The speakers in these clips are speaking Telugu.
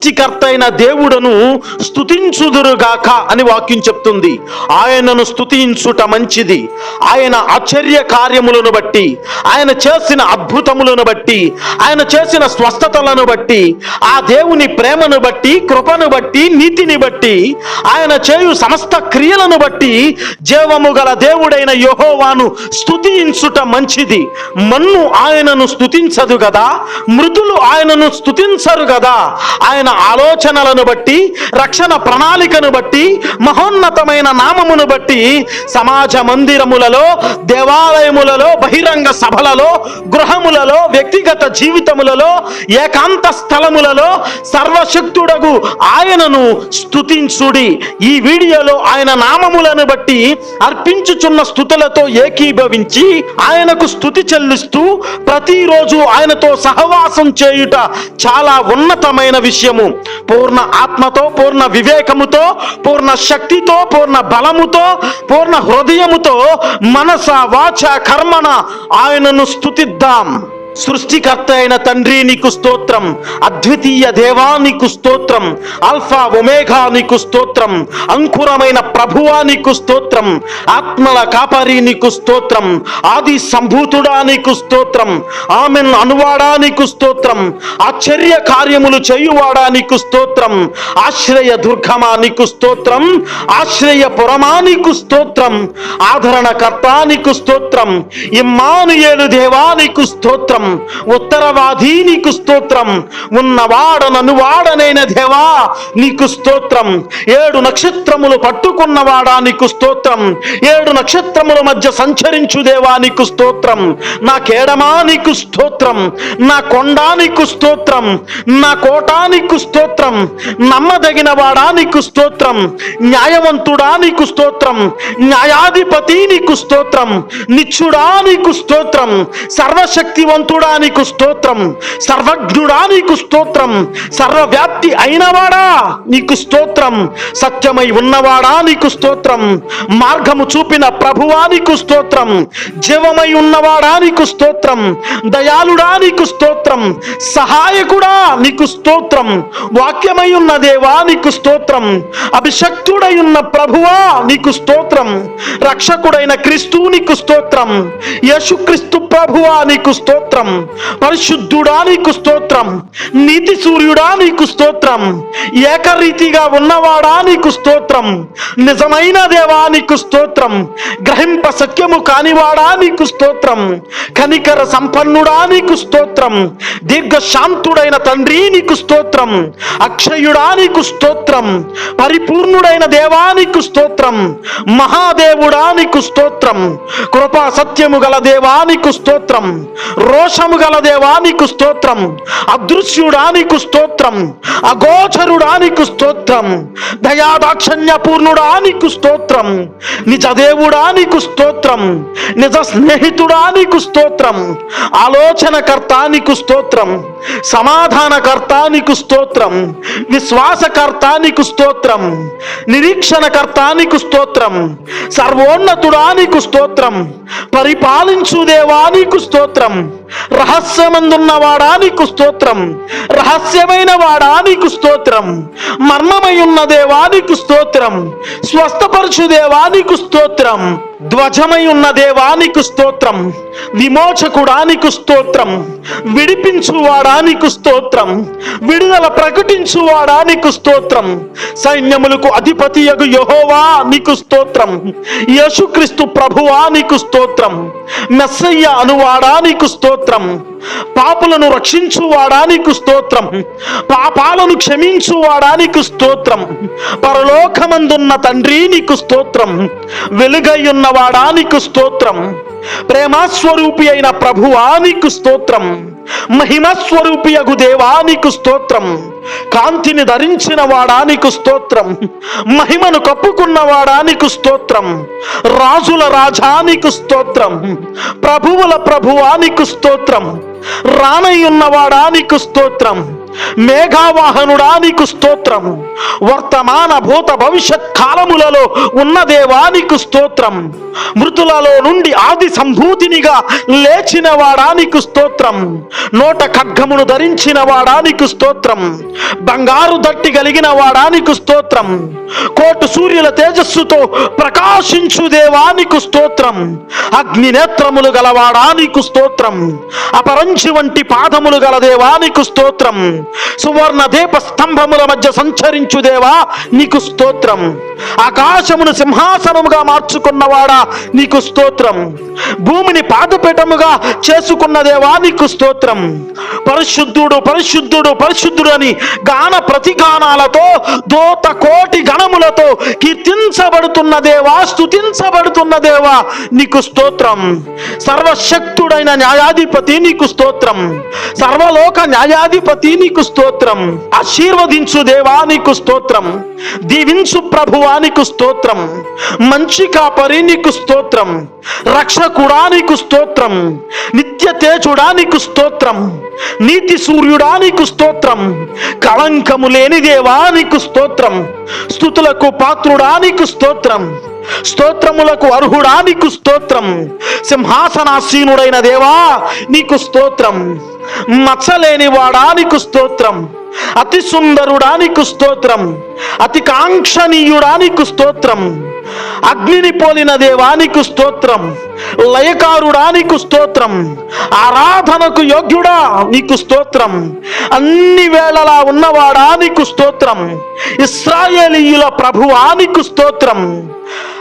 సృష్టికర్త అయిన దేవుడను స్తుతించుదురుగాక అని వాక్యం చెప్తుంది. ఆయనను స్తుతించుట మంచిది. ఆయన ఆశ్చర్య కార్యములను బట్టి, ఆయన చేసిన అద్భుతములను బట్టి, ఆయన చేసిన స్వస్థతలను బట్టి, ఆ దేవుని ప్రేమను బట్టి, కృపను బట్టి, నీతిని బట్టి, ఆయన చేయు సమస్త క్రియలను బట్టి జీవము గల దేవుడైన యెహోవాను స్తుతించుట మంచిది. మన్ను ఆయనను స్తుతించదు కదా, మృతులు ఆయనను స్తుతించరు కదా. ఆయన ఆలోచనలను బట్టి, రక్షణ ప్రణాళికను బట్టి, మహోన్నతమైన నామమును బట్టి సమాజ మందిరములలో, దేవాలయములలో, బహిరంగ సభలలో, గృహములలో, వ్యక్తిగత జీవితములలో, ఏకాంత స్థలములలో సర్వశక్తుడగు ఆయనను స్తుతించుడి. ఈ వీడియోలో ఆయన నామములను బట్టి అర్పించుచున్న స్తుతులతో ఏకీభవించి ఆయనకు స్తుతి చెల్లిస్తూ ప్రతిరోజు ఆయనతో సహవాసం చేయుట చాలా ఉన్నతమైన విషయము. పూర్ణ ఆత్మతో, పూర్ణ వివేకముతో, పూర్ణ శక్తితో, పూర్ణ బలముతో, పూర్ణ హృదయముతో, మనస వాచ కర్మణ ఆయనను స్తుతిద్దాం. సృష్టికర్త అయిన తండ్రి నీకు స్తోత్రం, అద్వితీయ దేవా నీకు స్తోత్రం, ఆల్ఫా ఒమేగా నీకు స్తోత్రం, అంకురమైన ప్రభువా నీకు స్తోత్రం, ఆత్మల కాపరి నీకు స్తోత్రం, ఆది సంభూతుడా నీకు స్తోత్రం, ఆమెన్ అనువాడా నీకు స్తోత్రం, ఆశ్చర్య కార్యములు చేయువాడా నీకు స్తోత్రం, ఆశ్రయ దుర్గమా నీకు స్తోత్రం, ఆశ్రయ పురమా నీకు స్తోత్రం, ఆదరణకర్త నీకు స్తోత్రం, ఇమ్మానుయేలు దేవా నీకు స్తోత్రం, ఉత్తరవాది నీకు స్తోత్రం, ఉన్నవాడననువాడనైన దేవా నీకు స్తోత్రం, 7 నక్షత్రములు పట్టుకున్నవాడా నీకు స్తోత్రం, 7 నక్షత్రముల మధ్య సంచరించు దేవా నీకు స్తోత్రం, నా కేడమా నీకు స్తోత్రం, నా కొండ నీకు స్తోత్రం, నా కోట నీకు స్తోత్రం, నమ్మదగిన వాడా నీకు స్తోత్రం, న్యాయవంతుడా నీకు స్తోత్రం, న్యాయాధిపతి నీకు స్తోత్రం, నిత్యుడా నీకు స్తోత్రం, సర్వశక్తివంతుడా నీకు స్తోత్రం, సర్వజ్ఞుడా నీకు స్తోత్రం, సర్వవ్యాప్తి అయినవాడా నీకు స్తోత్రం, సత్యమై ఉన్నవాడా నీకు స్తోత్రం, మార్గము చూపిన ప్రభువా నీకు స్తోత్రం, జీవమై ఉన్నవాడా నీకు స్తోత్రం, దయాళుడా నీకు స్తోత్రం, సహాయకుడా నీకు స్తోత్రం, వాక్యమై ఉన్న దేవా నీకు స్తోత్రం, అభిషక్తుడై ఉన్న ప్రభువా నీకు స్తోత్రం, రక్షకుడైన క్రీస్తు నీకు స్తోత్రం, యేసుక్రీస్తు ప్రభువా నీకు స్తోత్రం, పరిశుద్ధుడా నీకు స్తోత్రం, నీతి సూర్యుడా నీకు స్తోత్రం, ఏకరీతిగా ఉన్నవాడా నీకు స్తోత్రం, నిజమైన దేవా నీకు స్తోత్రం, గ్రహింప సత్యము కానివాడా నీకు స్తోత్రం, కనికర సంపన్నుడా నీకు స్తోత్రం, దీర్ఘశాంతుడైన తండ్రి నీకు స్తోత్రం, అక్షయుడా నీకు స్తోత్రం, పరిపూర్ణుడైన దేవా నీకు స్తోత్రం, మహాదేవుడా నీకు స్తోత్రం, కృపా సత్యము గల దేవా నీకు స్తోత్రం, రోషము గల దేవా నీకు స్తోత్రం, అదృశ్యుడా నీకు స్తోత్రం, అగోచరుడా నీకు స్తోత్రం, దయాదాక్షణ్య పూర్ణుడా నీకు స్తోత్రం, నిజ దేవుడా నీకు స్తోత్రం, నిజ స్నేహితుడా నీకు స్తోత్రం, ఆలోచనకర్త నీకు స్తోత్రం, సమాధానకర్త నీకు స్తోత్రం, విశ్వాసకర్త నీకు స్తోత్రం, నిరీక్షణకర్త నీకు స్తోత్రం, సర్వోన్నతుడా నీకు స్తోత్రం, పరిపాలించు దేవా నీకు స్తోత్రం, రహస్యమందున్నవాడా నీకు స్తోత్రం, రహస్యమైన వాడా నీకు స్తోత్రం, మర్మమై ఉన్న దేవా నీకు స్తోత్రం, స్వస్థపరచు దేవా నీకు స్తోత్రం, ధ్వజమై ఉన్న దేవా నీకు స్తోత్రం, విమోచకుడా నీకు స్తోత్రం, విడిపించువాడా నీకు స్తోత్రం, విడుదల ప్రకటించువాడా నీకు స్తోత్రం, సైన్యములకు అధిపతియగు యెహోవా నీకు స్తోత్రం, యేసుక్రీస్తు ప్రభువా నీకు స్తోత్రం, మెస్సయ్య అనువాడా నీకు స్తోత్రం, పాపులను రక్షించువాడా నీకు స్తోత్రం, పాపాలను క్షమించువాడా నీకు స్తోత్రం, పరలోకమందున్న తండ్రి నీకు స్తోత్రం, వెలుగై ఉన్నవాడా నీకు స్తోత్రం, ప్రేమస్వరూపి అయిన ప్రభువా నీకు స్తోత్రం, మహిమస్వరూపియగు దేవా నీకు స్తోత్రం, కాంతిని ధరించిన వాడా నీకు స్తోత్రం, మహిమను కప్పుకున్నవాడా నీకు స్తోత్రం, రాజుల రాజా నీకు స్తోత్రం, ప్రభువుల ప్రభువా నీకు స్తోత్రం, రానయ్యున్నవాడా నీకు స్తోత్రం, మేఘావాహనుడా నీకు స్తోత్రం. వర్తమాన భూత భవిష్యత్ కాలములలో ఉన్న దేవా నీకు స్తోత్రం. మృతులలో నుండి ఆది సంభూతినిగా లేచిన వాడా నీకు స్తోత్రం. నోట ఖడ్గమును ధరించిన వాడా నీకు స్తోత్రం. బంగారు దట్టి కలిగిన వాడా నీకు స్తోత్రం. కోటు సూర్యుల తేజస్సుతో ప్రకాశించు దేవా నీకు స్తోత్రం. అగ్ని నేత్రములు గలవాడా నీకు స్తోత్రం. అపరంచి వంటి పాదములు గల దేవా నీకు స్తోత్రం. సువర్ణ దీప స్తంభముల మధ్య సంచరించు దేవా నీకు స్తోత్రం. ఆకాశమును సింహాసనముగా మార్చుకున్నవాడా నీకు స్తోత్రం. భూమిని పాదపీఠముగా చేసుకున్న దేవా నీకు స్తోత్రం. పరిశుద్ధుడు పరిశుద్ధుడు పరిశుద్ధుడు అని గాన ప్రతిగానాలతో దూత కోటి గణములతో కీర్తించబడుతున్న దేవా, స్తుతించబడుతున్న దేవా నీకు స్తోత్రం. సర్వశక్తుడైన న్యాయాధిపతి నీకు స్తోత్రం. సర్వలోక న్యాయాధిపతి నీకు స్తోత్రం. ఆశీర్వదించు దేవా నీకు స్తోత్రం. దీవించు ప్రభువా నీకు స్తోత్రం. మంచి కాపరి నీకు స్తోత్రం. రక్షకుడా నీకు స్తోత్రం. నిత్య తేజుడా నీకు స్తోత్రం. నీతి సూర్యుడా నీకు స్తోత్రం. కళంకము లేని దేవా నీకు స్తోత్రం. స్తుతులకు పాత్రుడా నీకు స్తోత్రం. స్తోత్రములకు అర్హుడా నీకు స్తోత్రం. సింహాసనాసీనుడైన దేవా నీకు స్తోత్రం. మచ్చలేని వాడా నీకు స్తోత్రం. అతి సుందరుడా నీకు స్తోత్రం. అతి కాంక్షణీయుడా నీకు స్తోత్రం. అగ్నిని పోలిన దేవా నీకు స్తోత్రం. లయకారుడా నీకు స్తోత్రం. ఆరాధనకు యోగ్యుడా నీకు స్తోత్రం. అన్ని వేళలా ఉన్నవాడా నీకు స్తోత్రం. ఇశ్రాయేలీయుల ప్రభువా నీకు స్తోత్రం.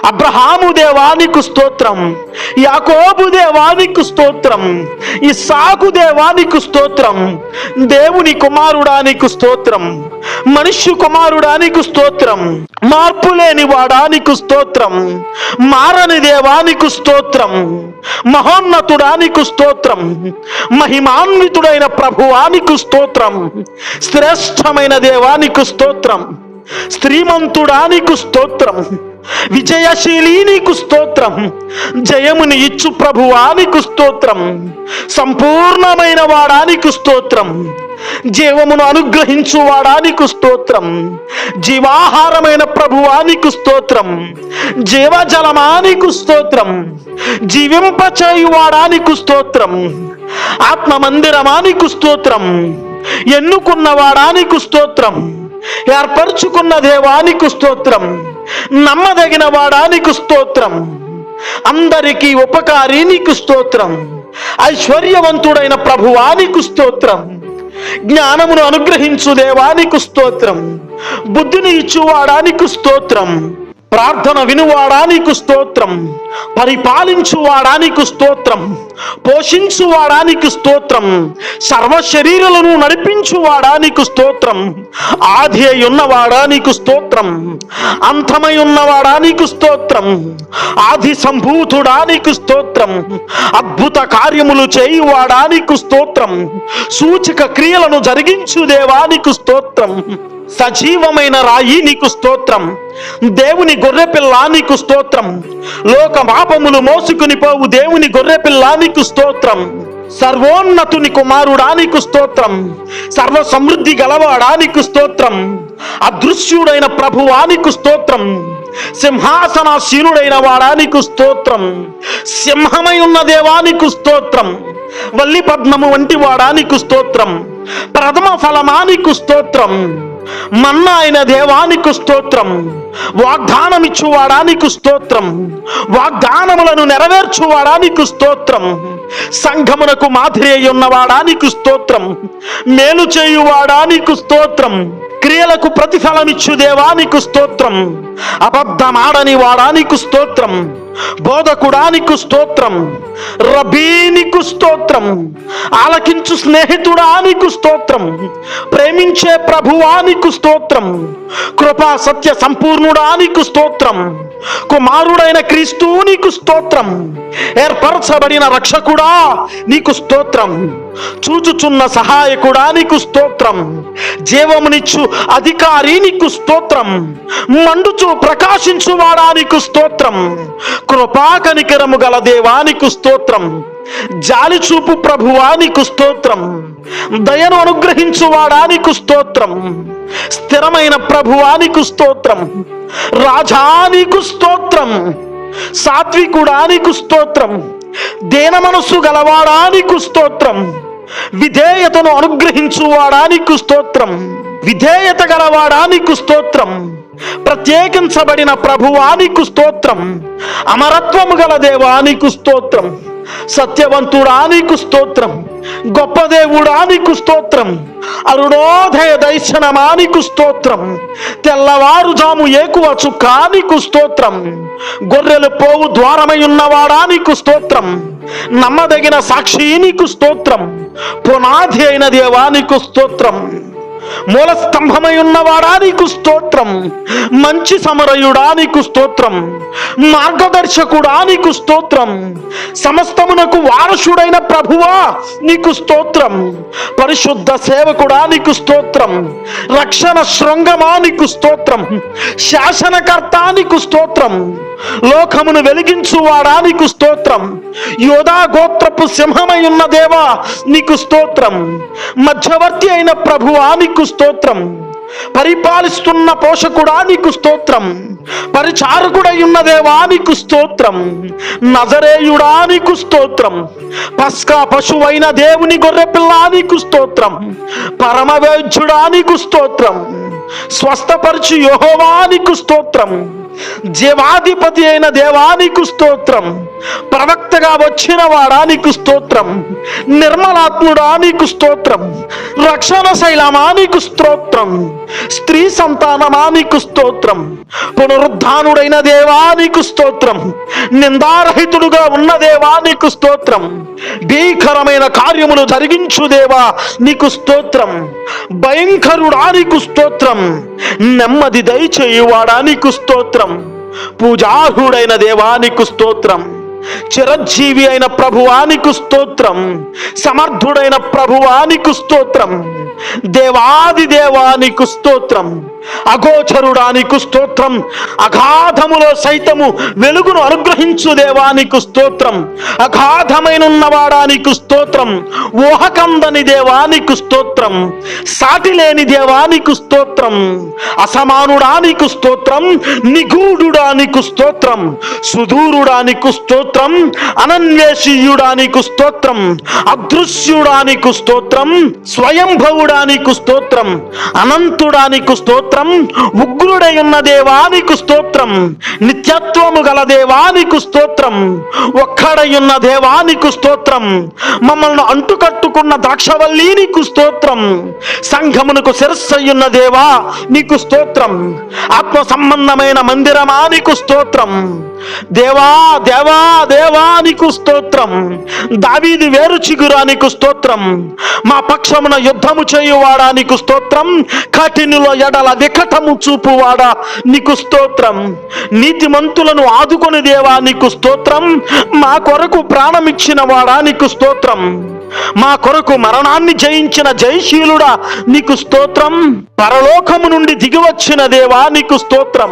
అబ్రహాము దేవా నీకు స్తోత్రం. యాకోబు దేవా నీకు స్తోత్రం. ఇస్సాకు దేవా నీకు స్తోత్రం. దేవుని కుమారుడా నీకు స్తోత్రం. మనుష్య కుమారుడా నీకు స్తోత్రం. మార్పు లేని వాడా నీకు స్తోత్రం. మారని దేవా నీకు స్తోత్రం. మహోన్నతుడా నీకు స్తోత్రం. మహిమాన్వితుడైన ప్రభువా నీకు స్తోత్రం. శ్రేష్టమైన దేవా నీకు స్తోత్రం. శ్రీమంతుడా నీకు స్తోత్రం. విజయశీలి నీకు స్తోత్రం. జయముని ఇచ్చు ప్రభువా నీకు స్తోత్రం. సంపూర్ణమైన వాడా నీకు స్తోత్రం. జీవమును అనుగ్రహించు వాడా నీకు స్తోత్రం. జీవాహారమైన ప్రభువా నీకు స్తోత్రం. జీవజలమా నీకు స్తోత్రం. జీవింపచేయువాడా నీకు స్తోత్రం. ఆత్మ మందిరమా నీకు స్తోత్రం. ఎన్నుకున్నవాడా నీకు స్తోత్రం. ఏర్పరచుకున్న దేవా నీకు స్తోత్రం. నమ్మదగిన వాడా నీకు స్తోత్రం. అందరికీ ఉపకారి నీకు స్తోత్రం. ఐశ్వర్యవంతుడైన ప్రభువా నీకు స్తోత్రం. జ్ఞానమును అనుగ్రహించు దేవా నీకు స్తోత్రం. బుద్ధిని ఇచ్చువాడా నీకు స్తోత్రం. ప్రార్థన వినువాడా నీకు స్తోత్రం. పరిపాలించువాడా నీకు స్తోత్రం. పోషించువాడా నీకు స్తోత్రం. సర్వ శరీరాలను నడిపించువాడా నీకు స్తోత్రం. ఆది అయి ఉన్నవాడా నీకు స్తోత్రం. అంతమై ఉన్నవాడా నీకు స్తోత్రం. ఆది సంభూతుడా నీకు స్తోత్రం. అద్భుత కార్యములు చేయువాడా నీకు స్తోత్రం. సూచక క్రియలను జరిగించు దేవా నీకు స్తోత్రం. సజీవమైన రాయి నీకు స్తోత్రం. దేవుని గొర్రెపిల్ల నీకు స్తోత్రం. లోక పాపములు మోసుకుని పోవు దేవుని గొర్రెపిల్ల నీకు స్తోత్రం. సర్వోన్నతుని కుమారుడా నీకు స్తోత్రం. సర్వ సమృద్ధి గలవాడా నీకు స్తోత్రం. అదృశ్యుడైన ప్రభువా నీకు స్తోత్రం. సింహాసనాసీనుడైన వాడా నీకు స్తోత్రం. సింహమై ఉన్న దేవా నీకు స్తోత్రం. వల్లి పద్మము వంటి వాడా నీకు స్తోత్రం. ప్రథమ ఫలమా నీకు స్తోత్రం. మన్నా అయిన దేవానికి స్తోత్రం. వాగ్దానమిచ్చువాడా నీకు స్తోత్రం. వాగ్దానములను నెరవేర్చువాడా నీకు స్తోత్రం. సంఘమునకు మాదిరి అయి ఉన్నవాడా నీకు స్తోత్రం. మేలు చేయువాడా నీకు స్తోత్రం. క్రియలకు ప్రతిఫలమిచ్చు దేవా నీకు స్తోత్రం. అబద్ధమాడని వాడా నీకు స్తోత్రం. బోధకుడా నీకు స్తోత్రం. రబ్బీ నీకు స్తోత్రం. ఆలకించు స్నేహితుడా నీకు స్తోత్రం. ప్రేమించే ప్రభువా నీకు స్తోత్రం. కృపా సత్య సంపూర్ణుడా నీకు స్తోత్రం. కుమారుడైన క్రీస్తు నీకు స్తోత్రం. ఏర్పరచబడిన రక్షకుడా నీకు స్తోత్రం. చూచుచున్న సహాయకుడా నీకు స్తోత్రం. జీవమునిచ్చు అధికారి నీకు స్తోత్రం. మండుచు ప్రకాశించువాడా నీకు స్తోత్రం. కృపా కనికరము గల దేవా నీకు స్తోత్రం. జాలి చూపు ప్రభువా నీకు స్తోత్రం, దయను అనుగ్రహించువాడా నీకు స్తోత్రం, స్థిరమైన ప్రభువా నీకు స్తోత్రం, రాజా నీకు స్తోత్రం, సాత్వికుడా నీకు స్తోత్రం, దీన మనస్సు గలవాడా నీకు స్తోత్రం, విధేయతను అనుగ్రహించువాడా నీకు స్తోత్రం, విధేయత గలవాడా నీకు స్తోత్రం, ప్రత్యేకించబడిన ప్రభువా నీకు స్తోత్రం, అమరత్వము గల దేవా నీకు స్తోత్రం, సత్యవంతుడా నీకు స్తోత్రం, గొప్ప దేవుడా నీకు స్తోత్రం, అరుణోదయ దర్శనమా నీకు స్తోత్రం, తెల్లవారుజాము ఏకువ చుక్కా నీకు స్తోత్రం, గొర్రెలు పోవు ద్వారమై ఉన్నవాడా నీకు స్తోత్రం, నమ్మదగిన సాక్షి నీకు స్తోత్రం, పునాది అయిన దేవా నీకు స్తోత్రం, మూల స్తంభమై ఉన్నవాడా నీకు స్తోత్రం, మంచి సమరయుడా నీకు స్తోత్రం, మార్గదర్శకుడా నీకు స్తోత్రం, సమస్తమునకు వారసుడైన ప్రభువా నీకు స్తోత్రం, పరిశుద్ధ సేవకుడా నీకు స్తోత్రం, రక్షణ శృంగమా నీకు స్తోత్రం, శాసనకర్త నీకు స్తోత్రం, లోకమును వెలిగించువాడా నీకు స్తోత్రం, యోధా గోత్రపు సింహమై ఉన్న దేవా నీకు స్తోత్రం, మధ్యవర్తి అయిన ప్రభువా నీకు స్తోత్రం, పరిపాలిస్తున్న పోషకుడా నీకు స్తోత్రం, పరిచారకుడై ఉన్న దేవా నీకు స్తోత్రం, నజరేయుడా నీకు స్తోత్రం, పస్కా పశువైన దేవుని గొర్రెపిల్ల నీకు స్తోత్రం, పరమవైద్యుడా నీకు స్తోత్రం, స్వస్థపరచు యెహోవా నీకు స్తోత్రం, జీవాధిపతి అయిన దేవా నీకు స్తోత్రం, ప్రవక్తగా వచ్చిన వాడా నీకు స్తోత్రం, నిర్మలాత్ముడా నీకు స్తోత్రం, రక్షణ శైలమా నీకు స్తోత్రం, స్త్రీ సంతానమా నీకు స్తోత్రం, పునరుద్ధానుడైన దేవా నీకు స్తోత్రం, నిందారహితుడుగా ఉన్న దేవా నీకు స్తోత్రం, భీకరమైన కార్యములు జరిగించు దేవా నీకు స్తోత్రం, భయంకరుడా నీకు స్తోత్రం, నెమ్మది దయచేయువాడా నీకు స్తోత్రం, పూజార్హుడైన దేవా నీకు స్తోత్రం, చిరంజీవి అయిన ప్రభువానికి స్తోత్రం, సమర్థుడైన ప్రభువానికి స్తోత్రం, దేవాది దేవానికి స్తోత్రం, అగోచరుడానికి స్తోత్రం, అగాధములో సైతము వెలుగును అనుగ్రహించు దేవానికి స్తోత్రం, అగాధమైన ఉన్నవాడానికి స్తోత్రం, ఊహకందని దేవానికి స్తోత్రం, సాటి లేని దేవానికి స్తోత్రం, అసమానుడానికి స్తోత్రం, నిగూఢుడానికి స్తోత్రం, సుదూరుడానికి స్తోత్రం, అనన్వేషీయుడానికి స్తోత్రం, అదృశ్యుడానికి స్తోత్రం, స్వయంభవుడానికి స్తోత్రం, అనంతుడానికి స్తోత్రం, ఉగ్రుడై ఉన్న దేవానికి స్తోత్రం, నిత్యత్వము గల దేవానికి స్తోత్రం, ఒక్కడై ఉన్న దేవానికి స్తోత్రం, మమ్మల్ని అంటుకట్టుకున్న ద్రాక్షవల్లి నీకు స్తోత్రం, సంఘమునకు శిరస్సయ్యున్న దేవా నీకు స్తోత్రం, ఆత్మ సంబంధమైన మందిరమా నీకు స్తోత్రం, దేవా దేవా దేవా నీకు స్తోత్రం, దావీదు వేరు చిగురానికి స్తోత్రం, మా పక్షమున యుద్ధము చేయువాడా నీకు స్తోత్రం, కఠినుల ఎడల వికటము చూపువాడా నీకు స్తోత్రం, నీతిమంతులను ఆదుకొని దేవా నీకు స్తోత్రం, మా కొరకు ప్రాణమిచ్చిన వాడా నీకు స్తోత్రం, మా కొరకు మరణాన్ని జయించిన జయశీలుడా నీకు స్తోత్రం, పరలోకము నుండి దిగివచ్చిన దేవా నీకు స్తోత్రం,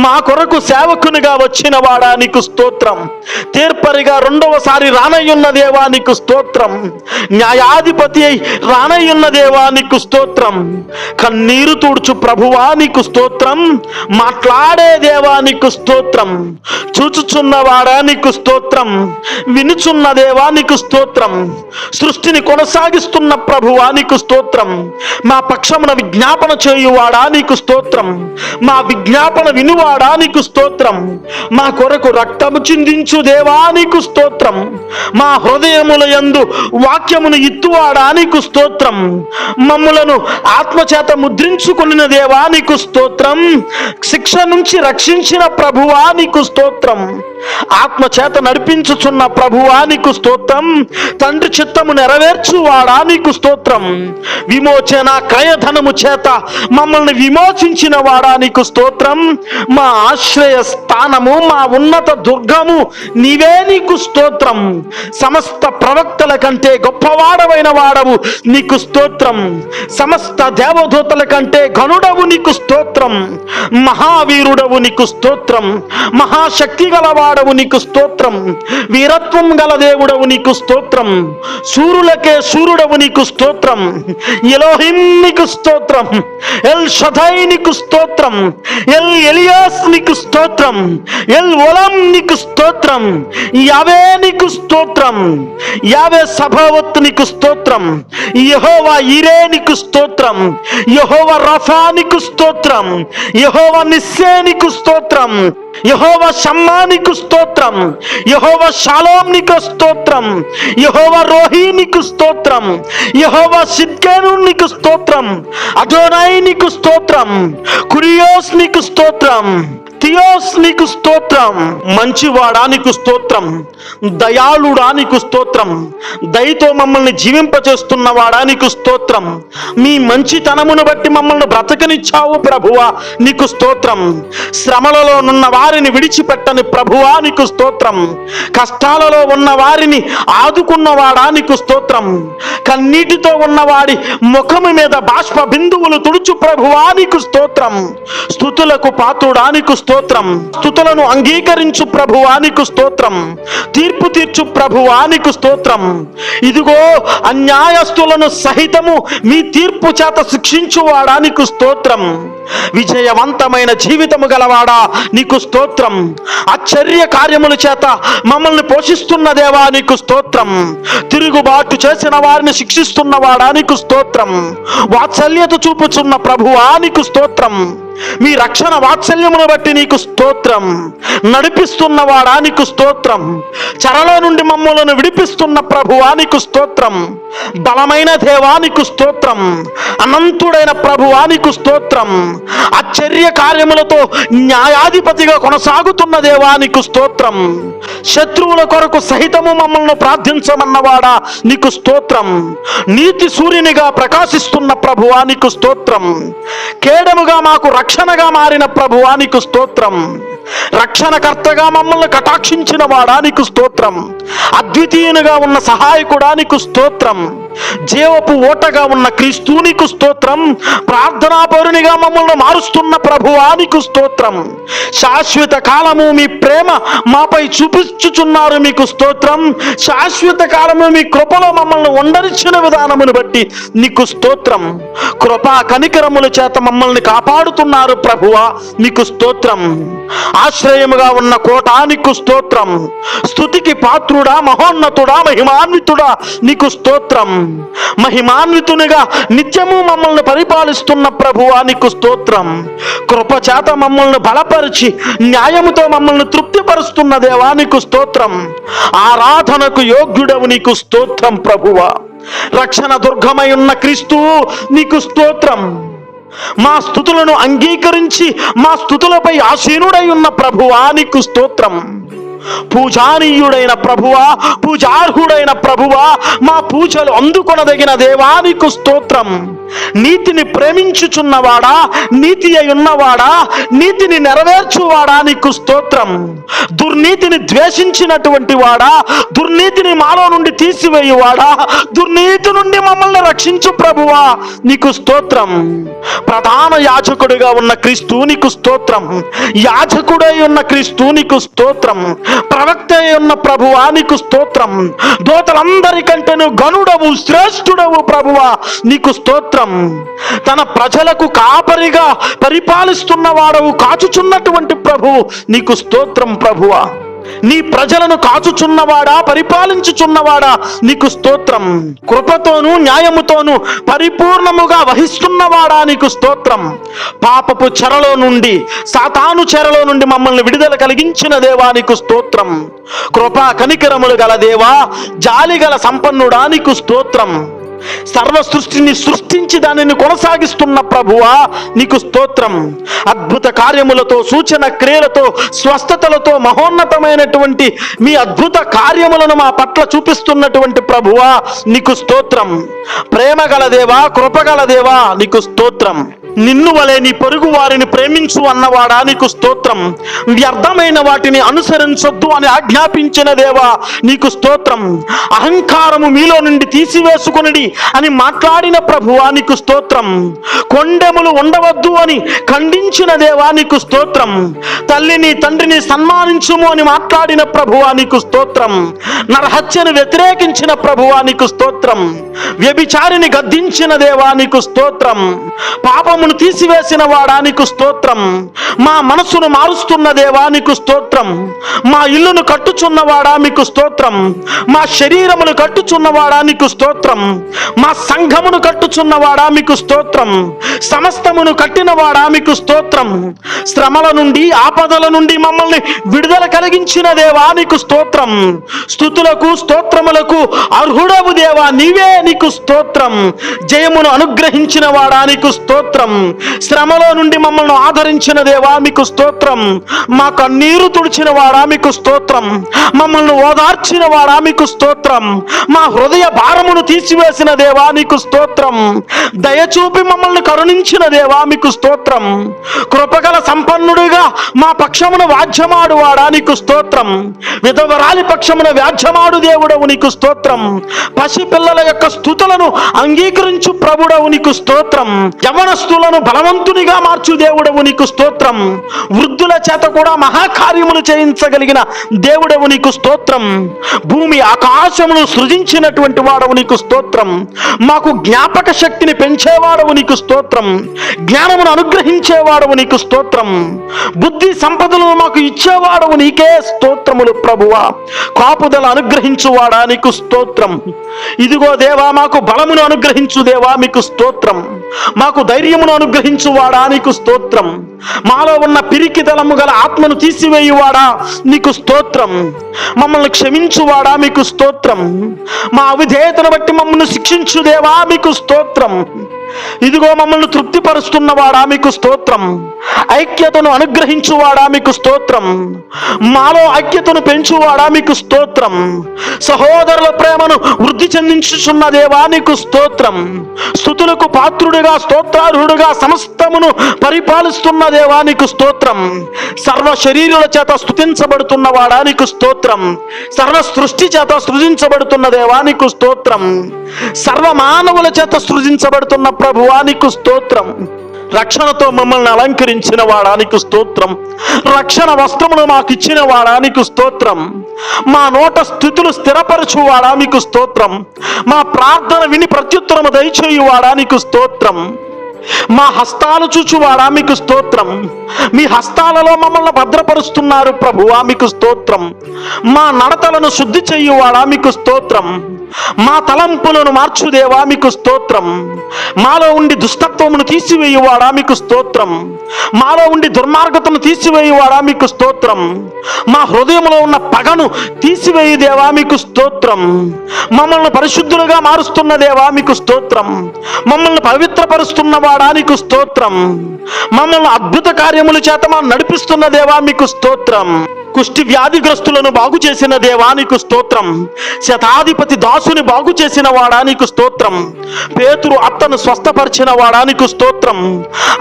మా కొరకు సేవకునిగా వచ్చిన వాడా నీకు స్తోత్రం, తీర్పరిగా రెండవసారి రానయ్యున్న దేవా నీకు స్తోత్రం, న్యాయాధిపతి అయి రానయ్యున్న దేవా నీకు స్తోత్రం, కన్నీరు తుడుచు ప్రభువా నీకు స్తోత్రం, మాట్లాడే దేవా నీకు స్తోత్రం, చూచుచున్నవాడా నీకు స్తోత్రం, వినుచున్న దేవా నీకు స్తోత్రం, సృష్టిని కొనసాగిస్తున్న ప్రభువా నీకు స్తోత్రం, మా పక్షమున విజ్ఞాపన చేయువాడా నీకు స్తోత్రం, మా విజ్ఞాపన వినువాడా నీకు స్తోత్రం, మా కొరకు రక్తము చిందించు దేవా నీకు స్తోత్రం, మా హృదయముల యందు వాక్యమును ఇత్తువాడా నీకు స్తోత్రం, మమ్ములను ఆత్మచేత ముద్రించుకున్న దేవా నీకు స్తోత్రం, శిక్ష నుంచి రక్షించిన ప్రభువా నీకు స్తోత్రం, ఆత్మచేత నడిపించుచున్న ప్రభువా నీకు స్తోత్రం, తండ్రి చిత్తము నెరవేర్చువాడా నీకు స్తోత్రం, విమోచన క్రయధనము చేత మమ్మల్ని విమోచించిన వాడా నీకు స్తోత్రం, మా ఆశ్రయ స్థానము, మా ఉన్నత దుర్గము నీవే, నీకు స్తోత్రం. సమస్త ప్రవక్తల కంటే గొప్పవాడవైన వాడవు, నీకు స్తోత్రం. సమస్త దేవదూతల కంటే ఘనుడవు, నీకు స్తోత్రం. మహావీరుడవు, నీకు స్తోత్రం. మహాశక్తి గలవాడవు, నీకు స్తోత్రం. వీరత్వం గల దేవుడవు, నీకు స్తోత్రం. సూరులకే సూర్యుడవు, నీకు స్తోత్రం. ఎలోహిం, నీకు స్తోత్రం. ఎల్ షదై, నీకు స్తోత్రం. ఎల్ ఎలియాస్, నీకు స్తోత్రం. ఎల్ ఒలం, నీకు స్తోత్రం. యావే, నీకు స్తోత్రం. యావే సభావత్, నీకు స్తోత్రం. యెహోవా ఈరే, నీకు స్తోత్రం. యెహోవా రఫా, నీకు స్తోత్రం. యెహోవా నిస్సే, నీకు స్తోత్రం. యెహోవా షమ్మా, నీకు స్తోత్రం. యెహోవా షాలోం, నీకు స్తోత్రం. యెహోవా రోహి, నీకు స్తోత్రం. యెహోవా సిద్కేను, నీకు స్తోత్రం. అదోనై, నీకు స్తోత్రం. కురియోస్, నీకు స్తోత్రం. థియోస్, నీకు స్తోత్రం. మంచివాడా, నీకు స్తోత్రం. దయాళుడా, నీకు స్తోత్రం. దయతో మమ్మల్ని జీవింపచేస్తున్నవాడా, నీకు స్తోత్రం. మీ మంచితనమును బట్టి మమ్మల్ని బ్రతకనిచ్చావు ప్రభువా, నీకు స్తోత్రం. శ్రమలలో ఉన్న వారిని విడిచిపెట్టని ప్రభువా, నీకు స్తోత్రం. కష్టాలలో ఉన్న వారిని ఆదుకున్నవాడా, నీకు స్తోత్రం. కన్నీటితో ఉన్నవాడి ముఖము మీద బాష్ప బిందువులు తుడుచు ప్రభువా, నీకు స్తోత్రం. స్తుతులకు పాత్రుడా, నీకు స్తోత్రం. స్తుతులను అంగీకరించు ప్రభువా, నీకు స్తోత్రం. తీర్పు తీర్చు ప్రభువా, నీకు స్తోత్రం. ఇదిగో అన్యాయస్తులను సహితము మీ తీర్పు చేత శిక్షించువాడా, నీకు స్తోత్రం. విజయవంతమైన జీవితము గలవాడా, నీకు స్తోత్రం. ఆశ్చర్య కార్యముల చేత మమ్మల్ని పోషిస్తున్న దేవా, నీకు స్తోత్రం. తిరుగుబాటు చేసిన వారిని శిక్షిస్తున్నవాడా, నీకు స్తోత్రం. వాత్సల్యత చూపుచున్న ప్రభువా, నీకు స్తోత్రం. మీ రక్షణ వాత్సల్యమును బట్టి నీకు స్తోత్రం. నడిపిస్తున్నవాడా, నీకు స్తోత్రం. చెరలో నుండి మమ్మలను విడిపిస్తున్న ప్రభువా, నీకు స్తోత్రం. బలమైన దేవా, నీకు స్తోత్రం. అనంతుడైన ప్రభువా, నీకు స్తోత్రం. ఆశ్చర్య కార్యములతో న్యాయాధిపతిగా కొనసాగుతున్న దేవా, నీకు స్తోత్రం. శత్రువుల కొరకు సహితము మమ్మల్ని ప్రార్థించమన్నవాడా, నీకు స్తోత్రం. నీతి సూర్యునిగా ప్రకాశిస్తున్న ప్రభువా, నీకు స్తోత్రం. కేడముగా మాకు రక్షణగా మారిన ప్రభువా, నీకు స్తోత్రం. రక్షణకర్తగా మమ్మల్ని కటాక్షించిన వాడా, నీకు స్తోత్రం. అద్వితీయునిగా ఉన్న సహాయకుడా, నీకు స్తోత్రం. జీవపు ఓటగా ఉన్న క్రీస్తు, నీకు స్తోత్రం. ప్రార్థనాపరునిగా మమ్మల్ని మారుస్తున్న ప్రభువా, నీకు స్తోత్రం. శాశ్వత కాలము మీ ప్రేమ మాపై చూపించుచున్నారు, మీకు స్తోత్రం. శాశ్వత కాలము మీ కృపలో మమ్మల్ని ఉండరిచిన విధానమును బట్టి నీకు స్తోత్రం. కృపా కనికరముల చేత మమ్మల్ని కాపాడుతున్నారు ప్రభువా, నీకు స్తోత్రం. ఆశ్రయముగా ఉన్న కోట, నీకు స్తోత్రం. స్తుతికి పాత్రుడా, మహోన్నతుడా, మహిమాన్వితుడా, నీకు స్తోత్రం. మహిమాన్వితునిగా నిత్యము మమ్మల్ని పరిపాలిస్తున్న ప్రభువా, నీకు స్తోత్రం. కృపచేత మమ్మల్ని బలపరిచి న్యాయముతో మమ్మల్ని తృప్తిపరుస్తున్న దేవా, నీకు స్తోత్రం. ఆరాధనకు యోగ్యుడవు, నీకు స్తోత్రం ప్రభువా. రక్షణ దుర్గమై ఉన్న క్రీస్తు, నీకు స్తోత్రం. మా స్తుతులను అంగీకరించి మా స్తుతులపై ఆసీనుడై ఉన్న ప్రభువా, నీకు స్తోత్రం. పూజానీయుడైన ప్రభువా, పూజార్హుడైన ప్రభువా, మా పూజలు అందుకొనదగిన దేవా, నీకు స్తోత్రం. నీతిని ప్రేమించుచున్నవాడా, నీతి అయి ఉన్నవాడా, నీతిని నెరవేర్చువాడా, నీకు స్తోత్రం. దుర్నీతిని ద్వేషించినటువంటి వాడా, దుర్నీతిని మాలో నుండి తీసివేయువాడా, దుర్నీతి నుండి మమ్మల్ని రక్షించు ప్రభువా, నీకు స్తోత్రం. ప్రధాన యాజకుడిగా ఉన్న క్రీస్తు, నీకు స్తోత్రం. యాజకుడై ఉన్న క్రీస్తు, నీకు స్తోత్రం. ప్రవక్త అయి ఉన్న ప్రభువా, నీకు స్తోత్రం. దూతలందరికంటేను గనుడవు, శ్రేష్ఠుడవు ప్రభువా, నీకు స్తోత్రం. తన ప్రజలకు కాపరిగా పరిపాలిస్తున్న వాడవు, కాచుచున్నటువంటి ప్రభువు, నీకు స్తోత్రం ప్రభువా. నీ ప్రజలను కాచుచున్నవాడా, పరిపాలించుచున్నవాడా, నీకు స్తోత్రం. కృపతోను న్యాయముతోను పరిపూర్ణముగా వహిస్తున్నవాడా, నీకు స్తోత్రం. పాపపు చెరలో నుండి, సాతాను చెరలో నుండి మమ్మల్ని విడుదల కలిగించిన దేవా, నీకు స్తోత్రం. కృపా కనికరములు గల దేవా, జాలిగల సంపన్నుడా, నీకు స్తోత్రం. సర్వ సృష్టిని సృష్టించి దానిని కొనసాగిస్తున్న ప్రభువా, నీకు స్తోత్రం. అద్భుత కార్యములతో, సూచన క్రియలతో, స్వస్థతలతో మహోన్నతమైనటువంటి మీ అద్భుత కార్యములను మా పట్ల చూపిస్తున్నటువంటి ప్రభువా, నీకు స్తోత్రం. ప్రేమ గల దేవా, కృపగల దేవా, నీకు స్తోత్రం. నిన్ను వలె నీ పొరుగు వారిని ప్రేమించు అన్నవాడా నీకు స్తోత్రం. వ్యర్థమైన వాటిని అనుసరించొద్దు అని ఆజ్ఞాపించిన దేవా నీకు స్తోత్రం. అహంకారము మీలో నుండి తీసివేసుకొనిడి అని మాట్లాడిన ప్రభువా నీకు స్తోత్రం. కొండెములు ఉండవద్దు అని ఖండించిన దేవా నీకు స్తోత్రం. తల్లిని తండ్రిని సన్మానించుము అని మాట్లాడిన ప్రభువా నీకు స్తోత్రం. నరహత్యను వ్యతిరేకించిన ప్రభువా నీకు స్తోత్రం. వ్యభిచారిని గద్దించిన దేవా నీకు స్తోత్రం. పాపమును తీసివేసిన వాడా నీకు స్తోత్రం. మా మనసును మారుస్తున్న దేవా నీకు స్తోత్రం. మా ఇల్లును కట్టుచున్నవాడా మీకు స్తోత్రం. మా శరీరమును కట్టుచున్నవాడా నీకు స్తోత్రం. మా సంఘమును కట్టుచున్నవాడా మీకు స్తోత్రం. సమస్తమును కట్టినవాడా మీకు స్తోత్రం. శ్రమల నుండి ఆపదల నుండి మమ్మల్ని విడుదల కలిగించిన దేవా నీకు స్తోత్రం. స్తుతులకు స్తోత్రములకు అర్హుడవు దేవా నీవే నీకు స్తోత్రం. జయమును అనుగ్రహించిన వాడా నీకు స్తోత్రం. శ్రమలో నుండి మమ్మల్ని ఆదరించిన దేవా మీకు స్తోత్రం. మా కన్నీరు తుడిచిన వాడా మీకు స్తోత్రం. మమ్మల్ని ఓదార్చిన వాడా మీకు స్తోత్రం. మా హృదయ భారమును తీసివేసిన దేవా నీకు స్తోత్రం. దయచూపి మమ్మల్ని కరుణించిన దేవా మీకు స్తోత్రం. కృపగల సంపన్నుడిగా మా పక్షమున వాద్యమాడు వాడా నీకు స్తోత్రం. విధవరాలి పక్షమున వ్యాజ్యమాడు దేవుడవు నీకు స్తోత్రం. పసి పిల్లల యొక్క స్తుతులను అంగీకరించు ప్రభుడవు నీకు స్తోత్రం. యవనస్తులను బలవంతునిగా మార్చు దేవుడవు నీకు స్తోత్రం. వృద్ధుల చేత కూడా మహాకార్యములు చేయించగలిగిన దేవుడవు నీకు స్తోత్రం. భూమి ఆకాశమును సృజించినటువంటి వాడవు నీకు స్తోత్రం. మాకు జ్ఞాపక శక్తిని పెంచేవాడవు నీకు స్తోత్రం. జ్ఞానమును అనుగ్రహించేవాడవు నీకు స్తోత్రం. బుద్ధి సంపదలను మాకు ఇచ్చేవాడవు నీకే స్తోత్రములు ప్రభువా. కాపుదల అనుగ్రహించువాడా నీకు స్తోత్రం. ఇదిగో దేవా మాకు బలమును అనుగ్రహించు దేవా మీకు స్తోత్రం. మాకు ధైర్యమును అనుగ్రహించువాడా నీకు స్తోత్రం. మాలో ఉన్న పిరికిదలము గల ఆత్మను తీసివేయువాడా నీకు స్తోత్రం. మమ్మల్ని క్షమించువాడా మీకు స్తోత్రం. మా అవిధేయతను బట్టి మమ్మల్ని శిక్షించు దేవా మీకు స్తోత్రం. ఇదిగో మమ్మల్ని తృప్తిపరుస్తున్నవాడా మీకు స్తోత్రం. ఐక్యతను అనుగ్రహించువాడా మీకు స్తోత్రం. మాలో ఐక్యతను పెంచువాడా మీకు స్తోత్రం. సహోదరుల ప్రేమను వృద్ధి చెందించుచున్న దేవా నీకు స్తోత్రం. స్తుతులకు పాత్రుడిగా స్తోత్రార్హుడుగా సమస్తమును పరిపాలిస్తున్న దేవా నీకు స్తోత్రం. సర్వ శరీరుల చేత స్తుతించబడుతున్నవాడా నీకు స్తోత్రం. సర్వ సృష్టి చేత సృజించబడుతున్న దేవా నీకు స్తోత్రం. సర్వ మానవుల చేత సృజించబడుతున్న ప్రభువా నీకు స్తోత్రం. రక్షణతో మమ్మల్ని అలంకరించిన వాడా నీకు స్తోత్రం. రక్షణ వస్త్రమును మాకు ఇచ్చిన వాడా నీకు స్తోత్రం. మా నోట స్థుతులు స్థిరపరచువాడా మీకు స్తోత్రం. మా ప్రార్థన విని ప్రత్యుత్తరము దయచేయువాడా నీకు స్తోత్రం. మా హస్తాలు చూచువాడా మీకు స్తోత్రం. మీ హస్తాలలో మమ్మల్ని భద్రపరుస్తున్నారు ప్రభువా మీకు స్తోత్రం. మా నడతలను శుద్ధి చేయువాడా మీకు స్తోత్రం. మా తలంపులను మార్చుదేవా మీకు స్తోత్రం. మాలో ఉండి దుష్టత్వమును తీసివేయువాడా మీకు స్తోత్రం. మాలో ఉండి దుర్మార్గతను తీసివేయువాడా మీకు స్తోత్రం. మా హృదయంలో ఉన్న పగను తీసివేయు దేవా మీకు స్తోత్రం. మమ్మల్ని పరిశుద్ధులుగా మారుస్తున్న దేవా మీకు స్తోత్రం. మమ్మల్ని పవిత్రపరుస్తున్నవాడా నీకు స్తోత్రం. మమ్మల్ని అద్భుత కార్యముల చేత నడిపిస్తున్న దేవా మీకు స్తోత్రం. కుష్టి వ్యాధిగ్రస్తులను బాగు చేసిన దేవా నీకు స్తోత్రం. శతాధిపతి దాసుని బాగు చేసిన వాడా నీకు స్తోత్రం. పేతురు అత్తను స్వస్థపరిచిన వాడా నీకు స్తోత్రం.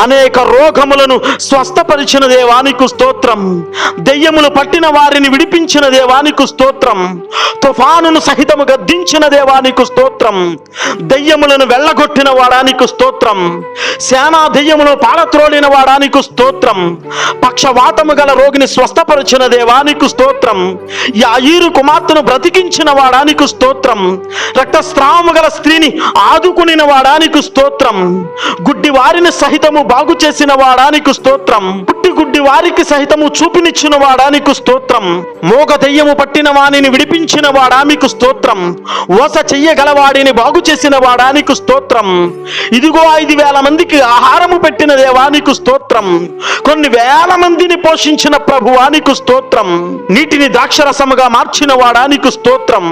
అనేక రోగములను స్వస్థపరిచిన దేవా నీకు స్తోత్రం. దెయ్యములు పట్టిన వారిని విడిపించిన దేవా నీకు స్తోత్రం. తుఫానును సహితము గద్దించిన దేవా నీకు స్తోత్రం. దెయ్యములను వెళ్ళగొట్టిన వాడా నీకు స్తోత్రం. సేనా దెయ్యమును పాలత్రోలిన వాడా నీకు స్తోత్రం. పక్షవాతము గల రోగిని స్వస్థపరిచిన దేవా నీకు స్తోత్రం. యాయీరు కుమార్తెను బ్రతికించిన వాడా నీకు స్తోత్రం. రక్తస్రావము గల స్త్రీని ఆదుకునిన వాడా నీకు స్తోత్రం. గుడ్డి వారిని సహితము బాగు చేసిన వాడా నీకు స్తోత్రం. పుట్టి గుడ్డి వారికి సహితము చూపినిచ్చిన వాడా నీకు స్తోత్రం. మోగ దెయ్యము పట్టిన వానిని విడిపించిన వాడా మీకు స్తోత్రం. ఓస చెయ్యగలవాడిని బాగు చేసిన వాడా నీకు స్తోత్రం. ఇదిగో 5,000 మందికి ఆహారము పెట్టిన దేవా నీకు స్తోత్రం. కొన్ని వేల మందిని పోషించిన ప్రభువా నీకు స్తోత్రం. నీటిని ద్రాక్షరసముగా మార్చిన వాడా నీకు స్తోత్రం.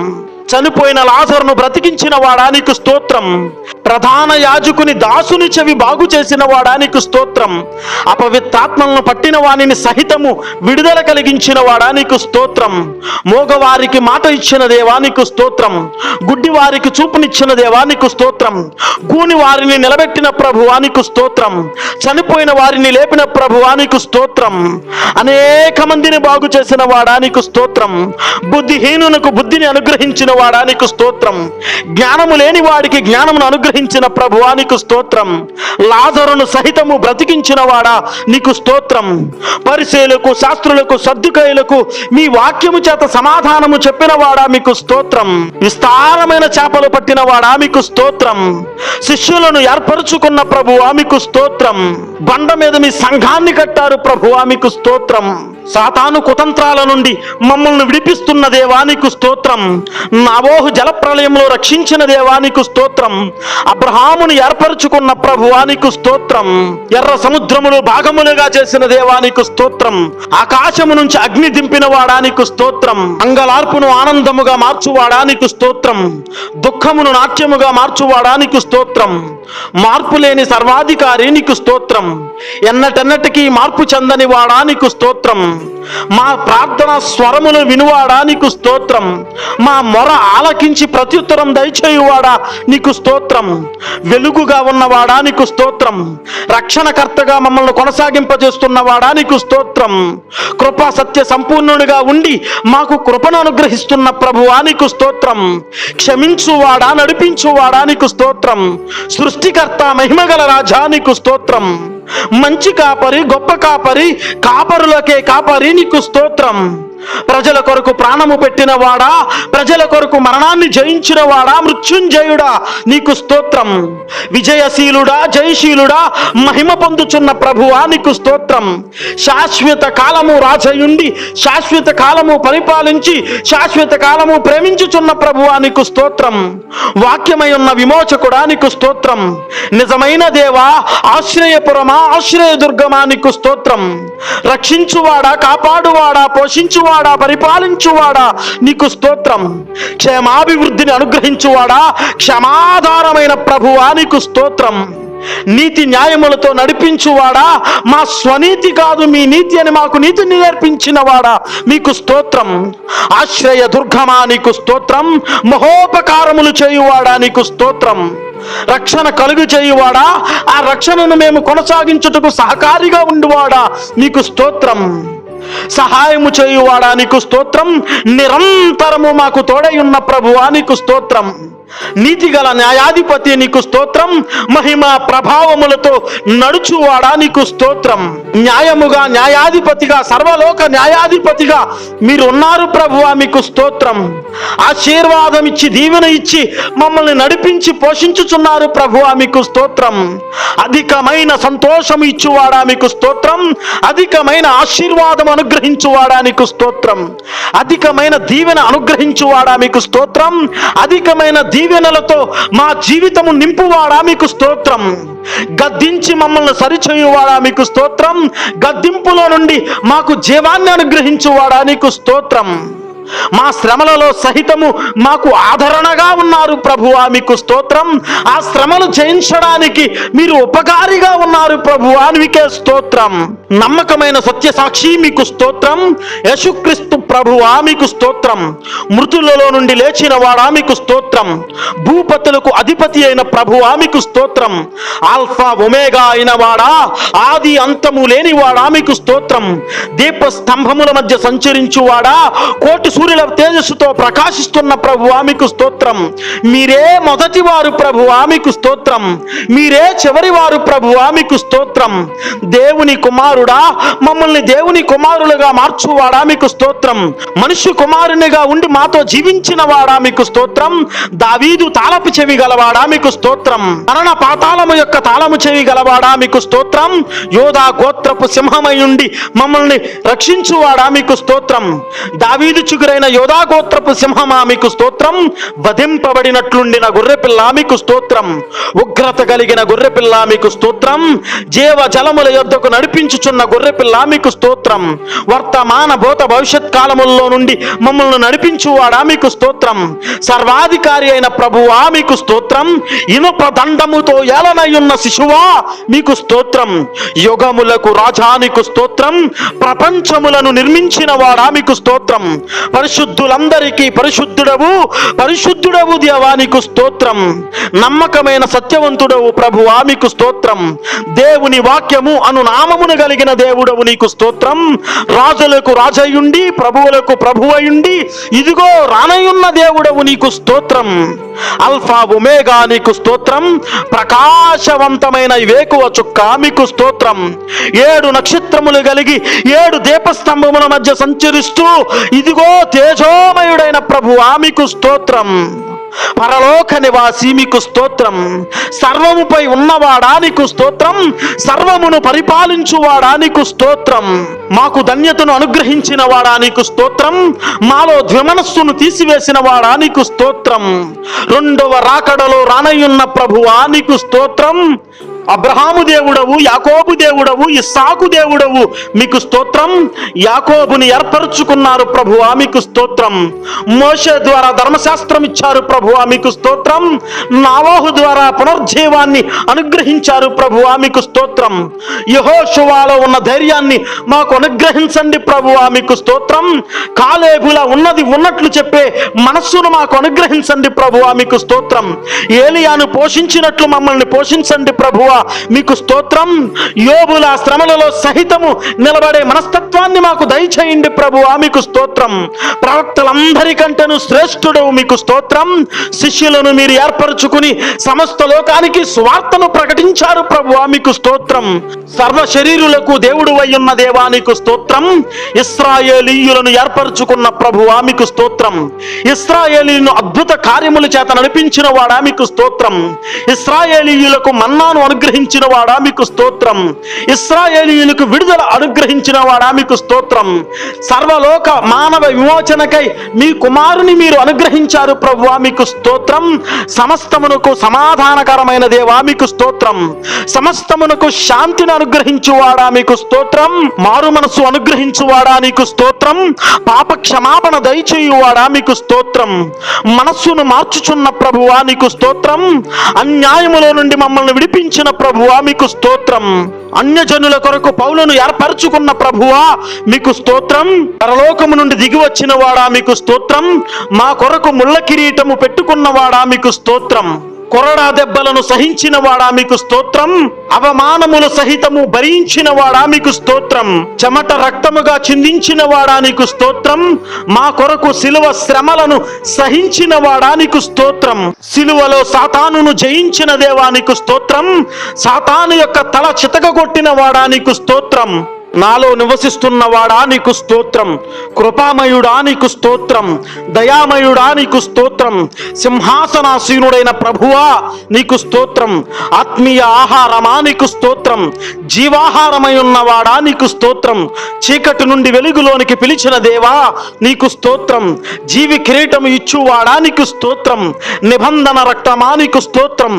చనిపోయిన లాజరును బ్రతికించిన వాడా నీకు స్తోత్రం. ప్రధాన యాజకుని దాసుని చెవి బాగు చేసిన వాడా నీకు స్తోత్రం. అపవిత్రాత్మలను పట్టిన వానిని సహితము విడుదల కలిగించిన వాడా నీకు స్తోత్రం. మోగవారికి మాట ఇచ్చిన దేవా నీకు స్తోత్రం. గుడ్డి వారికి చూపునిచ్చిన దేవా నీకు స్తోత్రం. గూని వారిని నిలబెట్టిన ప్రభువా నీకు స్తోత్రం. చనిపోయిన వారిని లేపిన ప్రభువా నీకు స్తోత్రం. అనేక మందిని బాగు చేసిన వాడా నీకు స్తోత్రం. బుద్ధిహీనునకు బుద్ధిని అనుగ్రహించిన వాడా నీకు స్తోత్రం. జ్ఞానము లేని వాడికి జ్ఞానమును అనుగ్రహించిన ప్రభువా నీకు స్తోత్రం. లాజరును సహితము బ్రతికించిన వాడా నీకు స్తోత్రం. పరిసయ్యులకు, శాస్త్రులకు, సద్దుకయ్యులకు మీ వాక్యము చేత సమాధానము చెప్పిన వాడా మీకు స్తోత్రం. విస్తారమైన చేపలు పట్టిన వాడా మీకు స్తోత్రం. శిష్యులను ఏర్పరుచుకున్న ప్రభువా మీకు స్తోత్రం. బండ మీద మీ సంఘాన్ని కట్టారు ప్రభువా మీకు స్తోత్రం. సాతాను కుతంత్రాల నుండి మమ్మల్ని విడిపిస్తున్న దేవానికి స్తోత్రం. నోవహు జలప్రలయంలో రక్షించిన దేవానికి స్తోత్రం. అబ్రహామును ఏర్పరచుకున్న ప్రభువానికి స్తోత్రం. ఎర్ర సముద్రములు భాగములుగా చేసిన దేవానికి స్తోత్రం. ఆకాశము నుంచి అగ్ని దింపిన వాడానికి స్తోత్రం. అంగలార్పును ఆనందముగా మార్చువాడానికి స్తోత్రం. దుఃఖమును నాట్యముగా మార్చువాడానికి స్తోత్రం. మార్పు లేని సర్వాధికారి నీకు స్తోత్రం. ఎన్నటెన్నటికీ మార్పు చెందని వాడానికి స్తోత్రం. మా ప్రార్థన స్వరమును వినువాడా నీకు స్తోత్రం. మా మొర ఆలకించి ప్రత్యుత్తరం దయచేయువాడా నీకు స్తోత్రం. వెలుగుగా ఉన్నవాడా నీకు స్తోత్రం. రక్షణకర్తగా మమ్మల్ని కొనసాగింపజేస్తున్నవాడా నీకు స్తోత్రం. కృపా సత్య సంపూర్ణుడిగా ఉండి మాకు కృపను అనుగ్రహిస్తున్న ప్రభువా నీకు స్తోత్రం. క్షమించువాడా, నడిపించువాడా నీకు స్తోత్రం. సృష్టికర్త, మహిమగల రాజా నీకు స్తోత్రం. మంచి కాపరి, గొప్ప కాపరి, కాపరులకే కాపరి నీకు స్తోత్రం. ప్రజల కొరకు ప్రాణము పెట్టిన వాడా, ప్రజల కొరకు మరణాన్ని జయించిన వాడా, మృత్యుంజయుడా నీకు స్తోత్రం. విజయశీలుడా, జయశీలుడా, మహిమ పొందుచున్న ప్రభువా నీకు స్తోత్రం. శాశ్వత కాలము రాజయుండి శాశ్వత కాలము పరిపాలించి శాశ్వత కాలము ప్రేమించుచున్న ప్రభువా నీకు స్తోత్రం. వాక్యమై ఉన్న విమోచకుడా నీకు స్తోత్రం. నిజమైన దేవా, ఆశ్రయపురమా, ఆశ్రయదుర్గమా నీకు స్తోత్రం. రక్షించువాడా, కాపాడువాడా, పోషించువాడా, పరిపాలించువాడా నీకు స్తోత్రం. క్షేమాభివృద్ధిని అనుగ్రహించువాడా, క్షమాధారమైన ప్రభువా నీకు స్తోత్రం. నీతి న్యాయములతో నడిపించువాడా, మా స్వనీతి కాదు మీ నీతి అని మాకు నీతిని నేర్పించిన వాడా మీకు స్తోత్రం. ఆశ్రయ దుర్గమా నీకు స్తోత్రం. మహోపకారములు చేయువాడా నీకు స్తోత్రం. రక్షణ కలుగు చేయువాడా, ఆ రక్షణను మేము కొనసాగించుటకు సహకారిగా ఉండువాడా నీకు స్తోత్రం. సహాయము చేయువాడా నీకు స్తోత్రం. నిరంతరము మాకు తోడై ఉన్న ప్రభువా నీకు స్తోత్రం. నీతిగల న్యాయాధిపతి నీకు స్తోత్రం. మహిమ ప్రభావములతో నడుచువాడా నీకు స్తోత్రం. న్యాయముగా, న్యాయాధిపతిగా, సర్వలోక న్యాయాధిపతిగా మీరు ఉన్నారు ప్రభువా మీకు స్తోత్రం. ఆశీర్వాదం ఇచ్చి, దీవెన ఇచ్చి మమ్మల్ని నడిపించి పోషించుచున్నారు ప్రభువా మీకు స్తోత్రం. అధికమైన సంతోషం ఇచ్చువాడా మీకు స్తోత్రం. అధికమైన ఆశీర్వాదం అనుగ్రహించువాడా నీకు స్తోత్రం. అధికమైన దీవెన అనుగ్రహించువాడా మీకు స్తోత్రం. అధికమైన దీవెనలతో మా జీవితము నింపువాడా మీకు స్తోత్రం. గద్దించి మమ్మల్ని సరిచేయువాడా మీకు స్తోత్రం. గద్దింపులో నుండి మాకు జీవాన్ని అనుగ్రహించువాడా నీకు స్తోత్రం. మా శ్రమలలో సహితము మాకు ఆదరణగా ఉన్నారు ప్రభువా మీకు స్తోత్రం. ఆ శ్రమలు జయించడానికి మీరు ఉపకారిగా ఉన్నారు ప్రభువా మీకే స్తోత్రం. నమ్మకమైన సత్యసాక్షి మీకు స్తోత్రం. యేసుక్రీస్తు ప్రభువా మీకు స్తోత్రం. మృతులలో నుండి లేచిన వాడా మీకు స్తోత్రం. భూపతులకు అధిపతి అయిన ప్రభువా మీకు స్తోత్రం. ఆల్ఫా ఒమేగా అయిన వాడా, ఆది అంతము లేని వాడా మీకు స్తోత్రం. దీప స్తంభముల మధ్య సంచరించువాడా, కోటి సూర్యుల తేజస్సుతో ప్రకాశిస్తున్న ప్రభువా మీకు స్తోత్రం. మీరే మొదటి వారు ప్రభువా మీకు స్తోత్రం. మీరే చివరి వారు ప్రభువా మీకు స్తోత్రం. దేవుని కుమారుడా, మమ్మల్ని దేవుని కుమారులుగా మార్చువాడా మీకు స్తోత్రం. మనుష్య కుమారునిగా ఉండి మాతో జీవించిన వాడా మీకు స్తోత్రం. దావీదు తాళపు చెవి గలవాడా మీకు స్తోత్రం. మరణ పాతాళము యొక్క తాళము చెవి గలవాడా మీకు స్తోత్రం. యోధా గోత్రపు సింహమై ఉండి మమ్మల్ని రక్షించువాడా మీకు స్తోత్రం. దావీదు చిగుర బలశాలియుడైన యోధాగోత్రపు సింహమా మీకు స్తోత్రం. వధింపబడినట్లుండిన గొర్రెపిల్ల మీకు స్తోత్రం. ఉగ్రత కలిగిన గొర్రెపిల్ల మీకు స్తోత్రం. జీవ జలముల యొద్దకు నడిపించుచున్న గొర్రెపిల్ల మీకు స్తోత్రం. వర్తమాన భూత భవిష్యత్ కాలముల్లో నుండి మమ్మల్ని నడిపించువాడా మీకు స్తోత్రం. సర్వాధికారి అయిన ప్రభువా మీకు స్తోత్రం. ఇనుప దండముతో ఏలనయున్న శిశువా మీకు స్తోత్రం. యుగములకు రాజా నీకు స్తోత్రం. ప్రపంచములను నిర్మించిన వాడా మీకు స్తోత్రం. పరిశుద్ధులందరికీ పరిశుద్ధుడవు, పరిశుద్ధుడవు దేవా నీకు స్తోత్రం. నమ్మకమైన సత్యవంతుడవు ప్రభువా మీకు స్తోత్రం. దేవుని వాక్యము అను నామమును కలిగిన దేవుడవు నీకు స్తోత్రం. రాజులకు రాజయుండి ప్రభువులకు ప్రభువయుండి ఇదిగో రానయున్న దేవుడవు నీకు స్తోత్రం. అల్ఫా ఒమేగా నీకు స్తోత్రం. ప్రకాశవంతమైన వేకువ చుక్క మీకు స్తోత్రం. 7 నక్షత్రములు కలిగి 7 దీపస్తంభముల మధ్య సంచరిస్తూ ఇదిగో తేజోమయుడైన ప్రభువా మీకు స్తోత్రం. పరలోక నివాసి మీకు స్తోత్రం. సర్వముపై ఉన్నవాడా నీకు స్తోత్రం. సర్వమును పరిపాలించువాడా నీకు స్తోత్రం. మాకు ధన్యతను అనుగ్రహించిన వాడా నీకు స్తోత్రం. మాలో ద్విమనస్సును తీసివేసిన వాడా నీకు స్తోత్రం. రెండవ రాకడలో రానయ్యున్న ప్రభువా నీకు స్తోత్రం. అబ్రహాము దేవుడవు, యాకోబు దేవుడవు, ఇస్సాకు దేవుడవు మీకు స్తోత్రం. యాకోబుని ఏర్పరచుకున్నారు ప్రభువా మీకు స్తోత్రం. మోషే ద్వారా ధర్మశాస్త్రం ఇచ్చారు ప్రభువా మీకు స్తోత్రం. నావోహు ద్వారా పునర్జీవాన్ని అనుగ్రహించారు ప్రభువా మీకు స్తోత్రం. యెహోషువలో ఉన్న ధైర్యాన్ని మాకు అనుగ్రహించండి ప్రభువా మీకు స్తోత్రం. కాలేబులా ఉన్నది ఉన్నట్లు చెప్పే మనస్సును మాకు అనుగ్రహించండి ప్రభువా మీకు స్తోత్రం. ఏలియాను పోషించినట్లు మమ్మల్ని పోషించండి ప్రభువా మీకు స్తోత్రం. యోబుల శ్రమలలో సహితము నిలబడే మనస్తత్వాన్ని మాకు దయచేయండి ప్రభువా మీకు స్తోత్రం. ప్రవక్తలందరికంటేను శ్రేష్ఠుడవు మీకు స్తోత్రం. శిష్యులను మీరు ఏర్పరచుకుని సమస్త లోకానికి స్వార్థను ప్రకటించారు ప్రభువా మీకు స్తోత్రం. సర్వ శరీరులకు దేవుడు అయ్యున్న దేవా నీకు స్తోత్రం. ఇశ్రాయేలీయులను ఏర్పరచుకున్న ప్రభువా మీకు స్తోత్రం. ఇశ్రాయేలీయులను అద్భుత కార్యముల చేత నడిపించిన వాడా మీకు స్తోత్రం. ఇశ్రాయేలీయులకు మన్నాను అనుగ్రహించిన వాడా మీకు స్తోత్రం. ఇశ్రాయేలీయులకు విడుదల అనుగ్రహించిన వాడా మీకు స్తోత్రం. సర్వలోక మానవ విమోచనకై మీ కుమారుని మీరు అనుగ్రహించారు ప్రభువా మీకు స్తోత్రం. సమస్తమునకు సమాధానకరమైన దేవా మీకు స్తోత్రం. సమస్తమునకు శాంతిని అనుగ్రహించువాడా మీకు స్తోత్రం. మారు మనసు అనుగ్రహించువాడా నీకు స్తోత్రం. పాప క్షమాపణ దయచేయువాడా మీకు స్తోత్రం. మనస్సును మార్చుచున్న ప్రభువా నీకు స్తోత్రం. అన్యాయములో నుండి మమ్మల్ని విడిపించిన ప్రభువా మీకు స్తోత్రం. అన్యజనుల కొరకు పౌలును ఏర్పరచుకున్న ప్రభువా మీకు స్తోత్రం. పరలోకము నుండి దిగి వచ్చిన వాడా మీకు స్తోత్రం. మా కొరకు ముళ్ళ కిరీటము పెట్టుకున్నవాడా మీకు స్తోత్రం. కొరడా దెబ్బలను సహించిన వాడా మీకు స్తోత్రం. అవమానములు సహితము భరించిన వాడా మీకు స్తోత్రం. చెమట రక్తముగా చిందించిన వాడా నీకు స్తోత్రం. మా కొరకు సిలువ శ్రమలను సహించిన వాడా నీకు స్తోత్రం. సిలువలో సాతానును జయించిన దేవా నీకు స్తోత్రం. సాతాను యొక్క తల చితకగొట్టిన వాడా నీకు స్తోత్రం. నాలో నివసిస్తున్న వాడా నీకు స్తోత్రం. కృపామయుడా నీకు స్తోత్రం. దయామయుడా నీకు స్తోత్రం. సింహాసనాసీనుడైన ప్రభువా నీకు స్తోత్రం. ఆత్మీయ ఆహారమా నీకు స్తోత్రం. జీవాహారమై ఉన్నవాడా నీకు స్తోత్రం. చీకటి నుండి వెలుగులోనికి పిలిచిన దేవా నీకు స్తోత్రం. జీవి కిరీటము ఇచ్చువాడా నీకు స్తోత్రం. నిబంధన రక్తమా నీకు స్తోత్రం.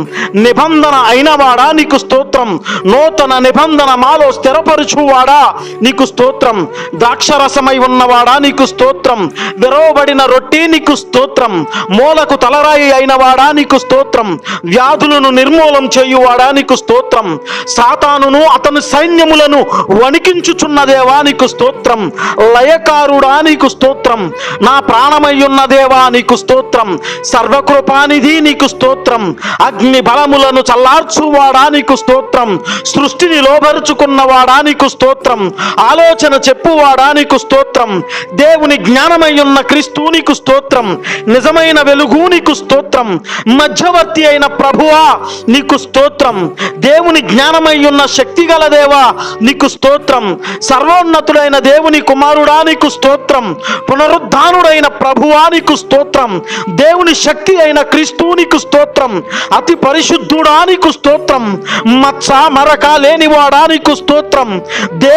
నిబంధన అయినవాడా నీకు స్తోత్రం. నూతన నిబంధన మాలో స్థిరపరచువాడా నీకు స్తోత్రం. ద్రాక్షరసమై ఉన్నవాడా నీకు స్తోత్రం. విరవబడిన రొట్టె నీకు స్తోత్రం. మూలకు తలరాయి అయినవాడా నీకు స్తోత్రం. వ్యాధులను నిర్మూలం చేయువాడా నీకు స్తోత్రం. సాతానును అతని సైన్యములను వణికించుచున్న దేవా నీకు స్తోత్రం. లయకారుడా నీకు స్తోత్రం. నా ప్రాణమయ్యున్న దేవా నీకు స్తోత్రం. సర్వకృపానిధి నీకు స్తోత్రం. అగ్ని బలములను చల్లార్చువాడా నీకు స్తోత్రం. సృష్టిని లోబరుచుకున్నవాడా నీకు స్తోత్రం. ఆలోచన చెప్పువాడా నీకు స్తోత్రం. దేవుని జ్ఞానమయ్యున్న క్రీస్తు నీకు స్తోత్రం. నిజమైన వెలుగు నీకు స్తోత్రం. మధ్యవర్తి అయిన ప్రభువా నీకు స్తోత్రం. దేవుని జ్ఞానమయ్యున్న శక్తి గల దేవా నీకు స్తోత్రం. సర్వోన్నతుడైన దేవుని కుమారుడా నీకు స్తోత్రం. పునరుద్ధానుడైన ప్రభువా నీకు స్తోత్రం. దేవుని శక్తి అయిన క్రీస్తు నీకు స్తోత్రం. అతి పరిశుద్ధుడా నీకు స్తోత్రం. మచ్చ మరక లేనివాడా నీకు స్తోత్రం.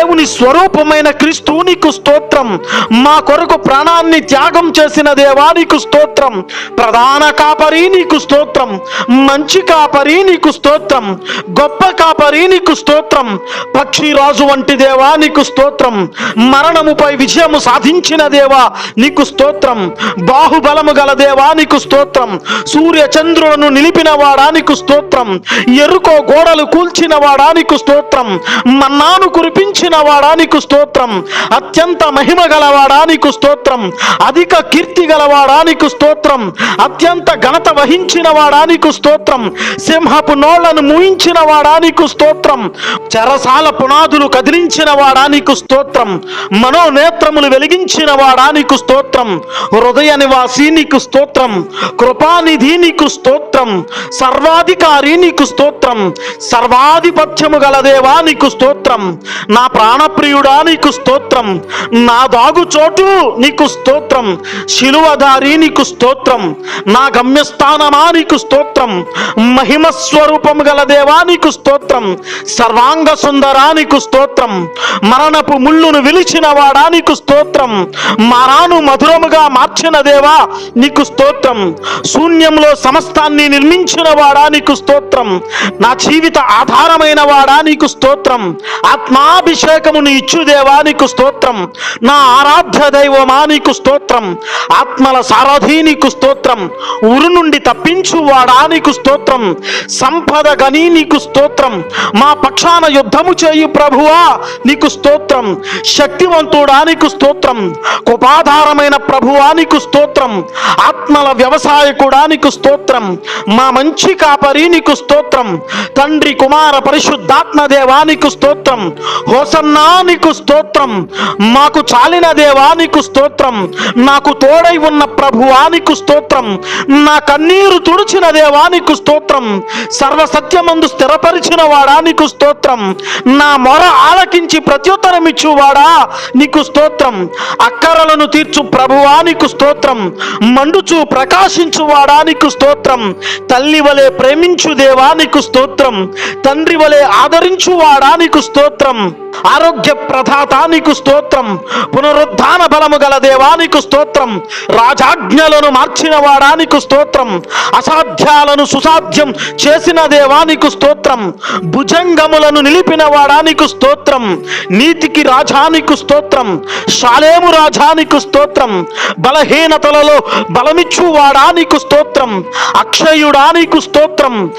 దేవుని స్వరూపమైన క్రీస్తు నీకు స్తోత్రం. మా కొరకు ప్రాణాన్ని త్యాగం చేసిన దేవా నీకు స్తోత్రం. ప్రధాన కాపరి నీకు స్తోత్రం. మంచి కాపరి నీకు స్తోత్రం. గొప్ప కాపరి నీకు స్తోత్రం. పక్షిరాజు వంటి దేవా నీకు స్తోత్రం. మరణముపై విజయము సాధించిన దేవా నీకు స్తోత్రం. బాహుబలము గల దేవా నీకు స్తోత్రం. సూర్య చంద్రులను నిలిపిన వాడా నీకు స్తోత్రం. ఎరుకో గోడలు కూల్చిన వాడా నీకు స్తోత్రం. మన్నాను కురిపించిన వాడా నీకు స్తోత్రం. అత్యంత మహిమ గలవాడా నీకు స్తోత్రం. అధిక కీర్తి గలవాడా నీకు స్తోత్రం. అత్యంత ఘనత వహించిన వాడా నీకు స్తోత్రం. సింహపు నోళ్లను మూయించిన వాడా నీకు స్తోత్రం. చెరసాల పునాదులు కదిలించిన వాడా నీకు స్తోత్రం. మనోనేత్రములు వెలిగించిన వాడా నీకు స్తోత్రం. హృదయ నివాసి నీకు స్తోత్రం. కృపానిధి నీకు స్తోత్రం. సర్వాధికారి నీకు స్తోత్రం. సర్వాధిపత్యము గల దేవా నీకు స్తోత్రం. నా ప్రాణప్రియుడా నీకు స్తోత్రం. నా దాగుచోటు నీకు స్తోత్రం. శిలువధారి నీకు స్తోత్రం. నా గమ్యస్థానమా నీకు స్తోత్రం. మహిమ స్వరూపము గల దేవా నీకు స్తోత్రం. సర్వాంగ సుందరా నీకు స్తోత్రం. మరణపు ముళ్ళును విలిచిన వాడా నీకు స్తోత్రం. మరాను మధురముగా మార్చిన దేవా నీకు స్తోత్రం. శూన్యంలో సమస్తాన్ని నిర్మించిన వాడా నీకు స్తోత్రం. నా జీవిత ఆధారమైన వాడా నీకు స్తోత్రం. ఆత్మాభిషేకమును ఇచ్చు దేవా నీకు స్తోత్రం. నా ఆరాధ్య దైవమా నీకు స్తోత్రం. ఆత్మల సారథి నీకు స్తోత్రం. ఉరు నుండి తప్పించు వాడా నీకు స్తోత్రం. సంపద గని నీకు స్తోత్రం. మా పక్షాన యుద్ధము చేయు ప్రభువా నీకు స్తోత్రం. శక్తివంతుడా నీకు స్తోత్రం. కృపాధారమైన ప్రభువా నీకు స్తోత్రం. ఆత్మల వ్యవసాయకుడా నీకు స్తోత్రం. మా మంచి కాపరి నీకు స్తోత్రం. తండ్రి కుమార పరిశుద్ధాత్మ దేవా నీకు స్తోత్రం. హోసన్నా నీకు స్తోత్రం. మాకు చాలిన దేవా నీకు స్తోత్రం. నాకు తోడై ఉన్న ప్రభువా నీకు స్తోత్రం. నా కన్నీరు తుడిచిన దేవా నీకు స్తోత్రం. సర్వసత్యమందు స్థిరపరిచిన వాడా నీకు స్తోత్రం. నా మొర ఆలకించి ప్రత్యుత్తరమిచ్చు వాడా నీకు స్తోత్రం. అక్కరలను తీర్చు ప్రభువా నీకు స్తోత్రం. మండుచు ప్రకాశించు వాడా నీకు స్తోత్రం. తల్లి వలె ప్రేమించు దేవా నీకు స్తోత్రం. తండ్రి వలె ఆదరించు వాడా నీకు స్తోత్రం. ఆరోగ్య ప్రదాత నీకు స్తోత్రం. పునరుద్ధాన బలము గల దేవా నీకు స్తోత్రం. రాజాజ్ఞలను మార్చిన వాడా నీకు స్తోత్రం. అసాధ్యాలను సుసాధ్యం చేసిన దేవా నీకు స్తోత్రం. భుజంగములను నిలిపిన వాడా నీకు స్తోత్రం. నీతికి రాజా నీకు స్తోత్రం. షాలేము రాజా నీకు స్తోత్రం. బలహీనతలలో బలమిచ్చు వాడా నీకు స్తోత్రం. అక్షయుడా నీకు స్తోత్రం.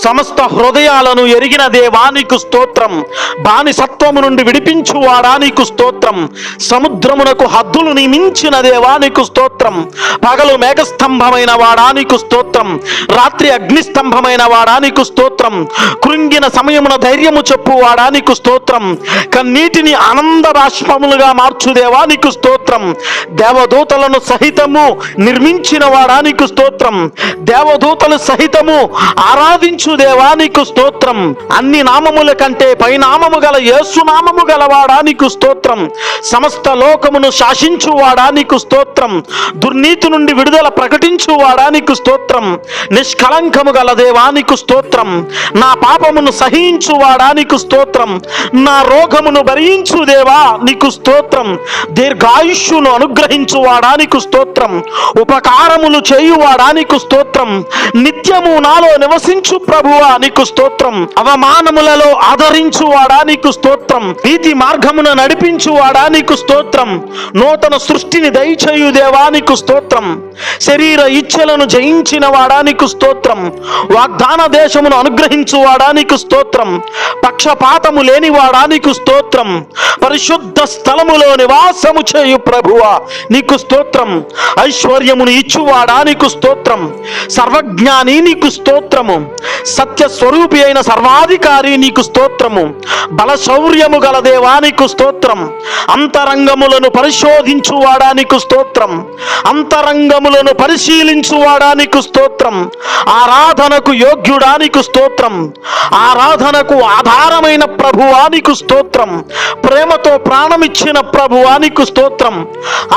సమస్త హృదయాలను ఎరిగిన దేవా నీకు స్తోత్రం. బానిసత్వము నుండి విడిపించు వాడా నీకు స్తోత్రం. సముద్రమునకు హద్దులు నియమించిన దేవా నీకు స్తోత్రం. పగలు మేఘస్తంభమైన వాడా నీకు స్తోత్రం. రాత్రి అగ్నిస్తంభమైన వాడా నీకు స్తోత్రం. కృంగిన సమయమున ధైర్యము చెప్పు వాడా నీకు స్తోత్రం. కన్నీటిని ఆనంద బాష్పములుగా మార్చు దేవా నీకు స్తోత్రం. దేవదూతలను సహితము నిర్మించిన వాడా నీకు స్తోత్రం. దేవదూతలు సహితము ఆరాధించు దేవా నీకు స్తోత్రం. అన్ని నామముల కంటే పైనామము గల యేసు నామము గలవాడా నీకు స్తోత్రం. సమస్త లోకమును శాసించువాడా నీకు స్తోత్రం. దుర్నీతి నుండి విడుదల ప్రకటించువాడా నీకు స్తోత్రం. నిష్కలంకము గల దేవా నీకు స్తోత్రం. నా పాపమును సహించువాడా నీకు స్తోత్రం. నా రోగమును భరించు దేవా నీకు స్తోత్రం. దీర్ఘాయుష్యును అనుగ్రహించువాడా నీకు స్తోత్రం. ఉపకారములు చేయువాడా నీకు స్తోత్రం. నిత్యము నాలో నివసించు ప్రభువా నీకు స్తోత్రం. అవమానములలో ఆదరించువాడా నీకు స్తోత్రం. నీతి మార్గమున నడిపించువాడా నీకు స్తోత్రం. నూతన సృష్టిని దయచేయు దేవా నీకు స్తోత్రం. శరీర ఇచ్ఛలను జయించిన వాడా నీకు స్తోత్రం. వాగ్దాన దేశమును అనుగ్రహించువాడా నీకు స్తోత్రం. పక్షపాతము లేనివాడా నీకు స్తోత్రం. పరిశుద్ధ స్థలములో నివాసము చేయు ప్రభువా నీకు స్తోత్రం. ఐశ్వర్యమును ఇచ్చువాడా నీకు స్తోత్రం. సర్వజ్ఞాని నీకు స్తోత్రము. సత్య స్వరూపి అయిన సర్వాధికారి నీకు స్తోత్రము. బలశౌర్యము గల దేవా నీకు స్తోత్రం. అంతరంగములను పరిశోధించువాడా నీకు స్తోత్రం. అంతరంగములను పరిశీలించువాడా నీకు స్తోత్రం. ఆరాధనకు యోగ్యుడా నీకు స్తోత్రం. ఆరాధనకు ఆధారమైన ప్రభువా నీకు స్తోత్రం. ప్రేమతో ప్రాణమిచ్చిన ప్రభువా నీకు స్తోత్రం.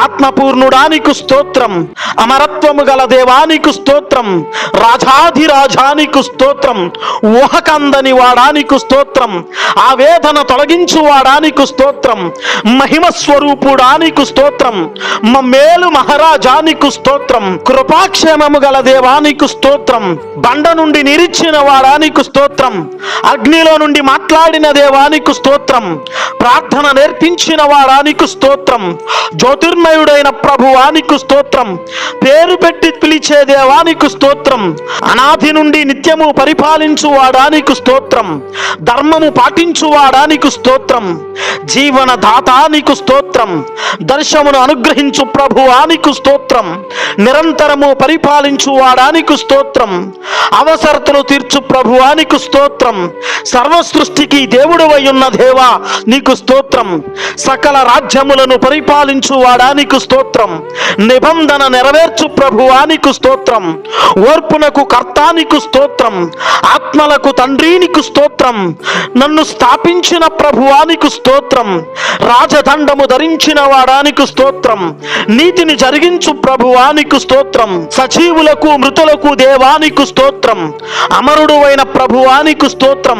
ఆత్మపూర్ణుడా నీకు స్తోత్రం. అమరత్వము గల దేవా నీకు స్తోత్రం. రాజాధిరాజా నీకు స్తోత్రం. స్తోత్రం. ఊహకందని వాడానికి స్తోత్రం. ఆ వేదన తొలగించు వాడానికి స్తోత్రం. మహిమ స్వరూపుడానికి స్తోత్రం. మేలు మహారాజానికి స్తోత్రం. కృపాక్షేమము గల దేవానికి స్తోత్రం. బండ నుండి నిరిచిన వాడానికి స్తోత్రం. అగ్నిలో నుండి మాట్లాడిన దేవానికి స్తోత్రం. ప్రార్థన నేర్పించిన వాడానికి స్తోత్రం. జ్యోతిర్మయుడైన ప్రభువానికి స్తోత్రం. పేరు పెట్టి పిలిచే దేవానికి స్తోత్రం. అనాది నుండి నిత్యము పరిపాలించు వాడానికి స్తోత్రం. ధర్మము పాటించు వాడానికి స్తోత్రం. జీవన దాతానికి స్తోత్రం. దర్శమును అనుగ్రహించు ప్రభువానికి స్తోత్రం. నిరంతరము పరిపాలించు వాడానికి స్తోత్రం. అవసరతలు తీర్చు ప్రభువానికి స్తోత్రం. సర్వ సృష్టికి దేవుడు అయ్యున్న దేవా నీకు స్తోత్రం. సకల రాజ్యములను పరిపాలించు వాడానికి స్తోత్రం. నిబంధన నెరవేర్చు ప్రభువానికి స్తోత్రం. ఓర్పునకు కర్తానికి స్తోత్రం. ఆత్మలకు తండ్రికి స్తోత్రం. నన్ను స్థాపించిన ప్రభువానికి స్తోత్రం. రాజదండము ధరించిన వాడానికి స్తోత్రం. నీతిని జరిగించు ప్రభువానికి స్తోత్రం. సజీవులకు మృతులకు దేవానికి స్తోత్రం. అమరుడు అయిన ప్రభువానికి స్తోత్రం.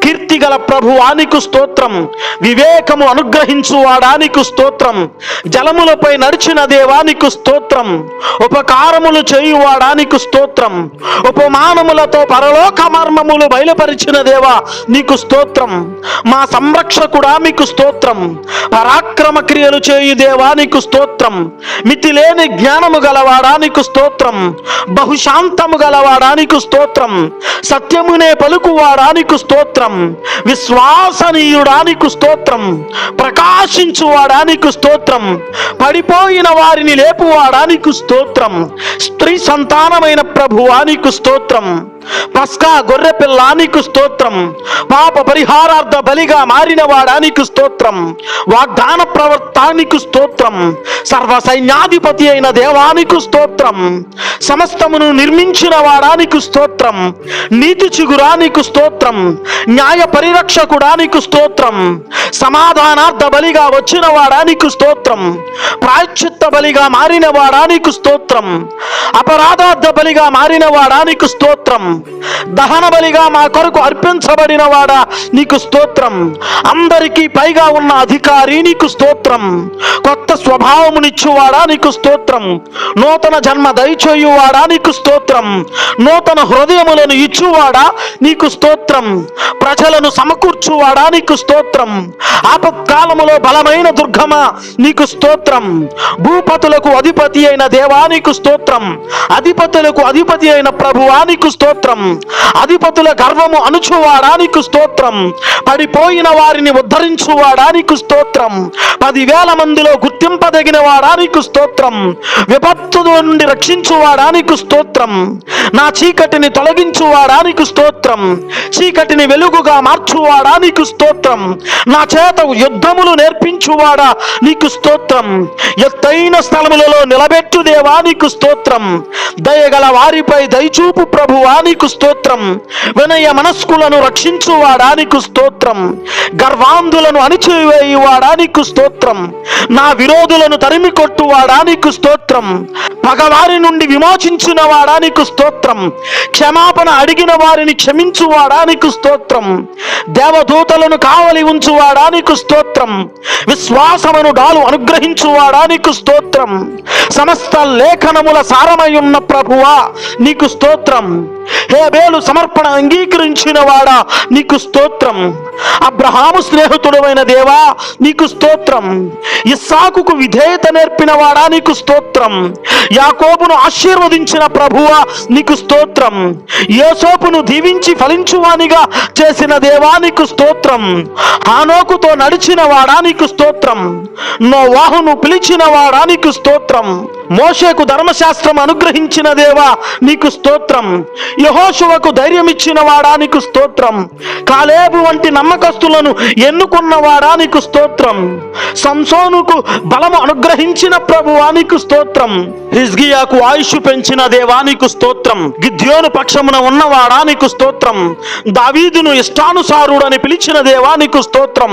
కీర్తిగల ప్రభువానికి స్తోత్రం. వివేకము అనుగ్రహించు వాడానికి స్తోత్రం. జలములపై నడిచిన దేవానికి స్తోత్రం. ఉపకారములు చేయువాడానికి స్తోత్రం. ఉపమానములతో పరలోక మర్మములు బయలుపరిచిన దేవా నీకు స్తోత్రం. మా సంరక్షకుడా మీకు స్తోత్రం. పరాక్రమ క్రియలు చేయు దేవానికి స్తోత్రం. మితిలేని జ్ఞానము గలవాడానికి స్తోత్రం. బహుశాంతము గలవాడానికి స్తోత్రం. సత్యమునే పలుకువాడానికి స్తోత్రం. విశ్వాసనీయుడానికి స్తోత్రం. ప్రకాశించు వాడానికి స్తోత్రం. పడిపోయిన వారిని లేపువాడానికి స్తోత్రం. స్త్రీ సంతానమైన ప్రభువానికి స్తోత్రం. పస్కా గొర్రె పిల్లానికి స్తోత్రం. పాప పరిహారార్థ బలిగా మారిన వాడానికి స్తోత్రం. వాగ్దాన ప్రవర్తానికి స్తోత్రం. సర్వ సైన్యాధిపతి అయిన దేవానికి స్తోత్రం. సమస్తమును నిర్మించిన వాడానికి స్తోత్రం. నీతి చిగురానికి స్తోత్రం. న్యాయ పరిరక్షకుడానికి స్తోత్రం. సమాధానార్థ బలిగా వచ్చిన వాడానికి స్తోత్రం. ప్రాయశ్చిత్త బలిగా మారిన వాడానికి స్తోత్రం. అపరాధార్థ బలిగా మారిన వాడానికి స్తోత్రం. దహన బలిగా మా కొరకు అర్పించబడిన వాడా నీకు స్తోత్రం. అందరికీ పైగా ఉన్న అధికారి నీకు స్తోత్రం. కొత్త స్వభావమునిచ్చువాడా నీకు స్తోత్రం. నూతన జన్మ దయచేయువాడా నీకు స్తోత్రం. నూతన హృదయములను ఇచ్చువాడా నీకు స్తోత్రం. ప్రజలను సమకూర్చువాడా నీకు స్తోత్రం. ఆపత్కాలములో బలమైన దుర్గమా నీకు స్తోత్రం. భూపతులకు అధిపతి అయిన దేవానికి స్తోత్రం. అధిపతులకు అధిపతి అయిన ప్రభువానికి స్తోత్రం. అధిపతుల గర్వము అణుచువాడానికి స్తోత్రం. పడిపోయిన వారిని ఉద్ధరించువాడానికి స్తోత్రం. 10,000 మందిలో గుర్తింపదగిన వాడానికి స్తోత్రం. విపత్తు నుండి రక్షించువాడానికి స్తోత్రం. నా చీకటిని తొలగించువాడానికి స్తోత్రం. చీకటిని వెలుగుగా మార్చువాడానికి స్తోత్రం. నా చేత యుద్ధములు నేర్పించువాడా నీకు స్తోత్రం. ఎత్తైన స్థలములలో నిలబెట్టు దేవానికి స్తోత్రం. దయగల వారిపై దయచూపు ప్రభువానికి స్తోత్రం. వినయ మనస్కులను రక్షించువాడానికి స్తోత్రం. గర్వాంధులను అణిచివేయువాడానికి స్తోత్రం. నా విరోధులను తరిమి కొట్టువాడానికి స్తోత్రం. పగవారి నుండి విమోచించిన వాడానికి స్తోత్రం. క్షమాపణ అడిగిన వారిని క్షమించువాడానికి స్తోత్రం. దేవదూతలను కావలి ఉంచువాడానికి స్తోత్రం. విశ్వాసమును డాలు అనుగ్రహించువాడానికి స్తోత్రం. సమస్త లేఖనముల సారమయున్న ప్రభువా నీకు స్తోత్రం. హేబేలు సమర్పణ అంగీకరించిన వాడా నీకు స్తోత్రం. అబ్రహాము స్నేహితుడైన దేవా నీకు స్తోత్రం. ఇస్సాకుకు విధేయత నేర్పిన వాడా నీకు స్తోత్రం. యాకోబును ఆశీర్వదించిన ప్రభువా నీకు స్తోత్రం. యోసేపును దీవించి ఫలించువానిగా చేసిన దేవా నీకు స్తోత్రం. హానోకుతో నడిచిన వాడా నీకు స్తోత్రం. నోవాహును పిలిచిన వాడా నీకు స్తోత్రం. మోషేకు ధర్మశాస్త్రం అనుగ్రహించిన దేవా నీకు స్తోత్రం. యెహోషువకు ధైర్యం ఇచ్చిన వాడా నీకు స్తోత్రం. కాలేబు వంటి నమ్మకస్తులను ఎన్నుకున్న వాడా నీకు స్తోత్రం. సంసోనుకు బలము అనుగ్రహించిన ప్రభువా నీకు స్తోత్రం. హిజ్కియాకు ఆయుష్ పెంచిన దేవా నీకు స్తోత్రం. గిద్యోను పక్షమున ఉన్నవాడా నీకు స్తోత్రం. దావీదును ఇష్టానుసారుడని పిలిచిన దేవా నీకు స్తోత్రం.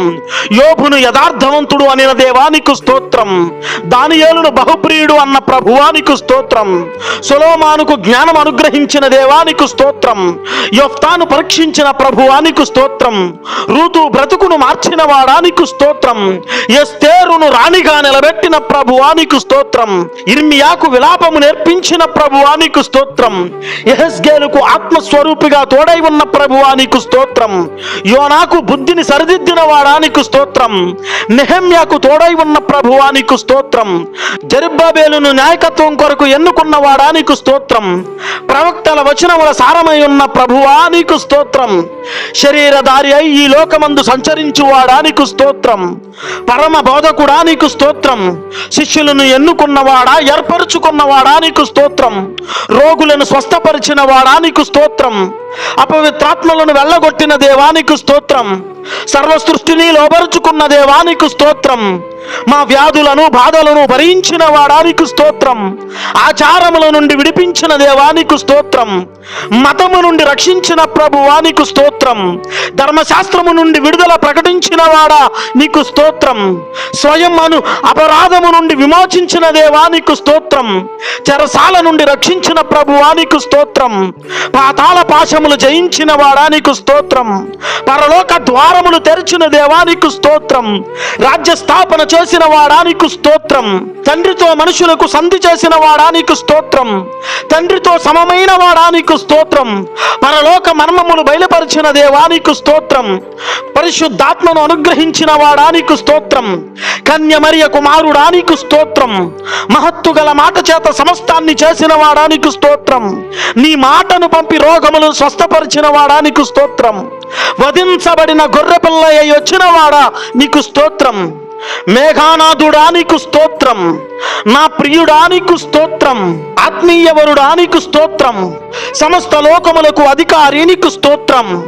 యోబును యథార్థవంతుడు అనిన దేవా నీకు స్తోత్రం. దానియేలును బహుప్రియుడు అన్న ప్రభువా నీకు స్తోత్రం. సొలొమోనుకు జ్ఞానం అనుగ్రహించిన దేవా నీకు నీకు స్తోత్రం. యొఫ్తాను పరీక్షించిన ప్రభువా నీకు స్తోత్రం. రూతు బ్రతుకును మార్చిన వాడా నీకు స్తోత్రం. ఎస్తేరును రాణిగా నిలబెట్టిన ప్రభువా నీకు స్తోత్రం. ఇర్మియాకు విలాపము నేర్పించిన ప్రభువా నీకు స్తోత్రం. యెహెజ్కేలుకు ఆత్మస్వరూపిగా తోడై ఉన్న ప్రభువా నీకు స్తోత్రం. యోనాకు బుద్ధిని సరిదిద్దిన వాడా నీకు స్తోత్రం. నెహెమ్యాకు తోడై ఉన్న ప్రభువా నీకు స్తోత్రం. జెరుబ్బాబేలును నాయకత్వం కొరకు ఎన్నుకున్న వాడా నీకు స్తోత్రం. ప్రవక్తల వచనముల సారమై ఉన్న ప్రభువా నీకు స్తోత్రం. శరీరధారి అయి ఈ లోకమందు సంచరించువాడా నీకు స్తోత్రం. పరమ బోధకుడా నీకు స్తోత్రం. శిష్యులను ఎన్నుకున్నవాడా ఏర్పరుచుకున్నవాడా నీకు స్తోత్రం. రోగులను స్వస్థపరిచిన వాడా నీకు స్తోత్రం. అపవిత్రాత్మలను వెళ్ళగొట్టిన దేవానికి స్తోత్రం. సర్వ సృష్టిని లోబరుచుకున్న దేవానికి స్తోత్రం. మా వ్యాధులను బాధలను భరించిన వాడానికి స్తోత్రం. ఆచారముల నుండి విడిపించిన దేవానికి స్తోత్రం. మతము నుండి రక్షించిన ప్రభువానికి స్తోత్రం. ధర్మశాస్త్రము నుండి విడుదల ప్రకటించిన వాడా నీకు స్తోత్రం. స్వయం అపరాధము నుండి విమోచించిన దేవానికి స్తోత్రం. చెరసాల నుండి రక్షించిన ప్రభువానికి స్తోత్రం. పాతాళ పాశములు జయించిన వాడానికి స్తోత్రం. పరలోక ద్వారములు తెరిచిన దేవానికి స్తోత్రం. రాజ్య స్థాపన చేసిన వాడానికి స్తోత్రం. తండ్రితో మనుషులకు సంధి చేసిన వాడానికి స్తోత్రం. తండ్రితో సమమైన వాడానికి స్తోత్రం. పరలోక మర్మములు బయలుపరిచిన దేవానికి స్తోత్రం. పరిశుద్ధాత్మను అనుగ్రహించిన వాడానికి స్తోత్రం. కన్య మరియ కుమారుడానికి స్తోత్రం. మహత్తు గల మాట చేత సమస్తాన్ని చేసిన వాడానికి స్తోత్రం. నీ మాటను పంపి రోగములను స్వస్థపరిచిన వాడానికి స్తోత్రం. వధించబడిన గొర్రెపిల్ల అయి వచ్చిన వాడా నీకు స్తోత్రం. మేఘానాథుడా నీకు స్తోత్రం. నా ప్రియుడా నీకు స్తోత్రం. ఆత్మీయవరుడా నీకు స్తోత్రం. సమస్త లోకములకు అధికారి నీకు స్తోత్రం.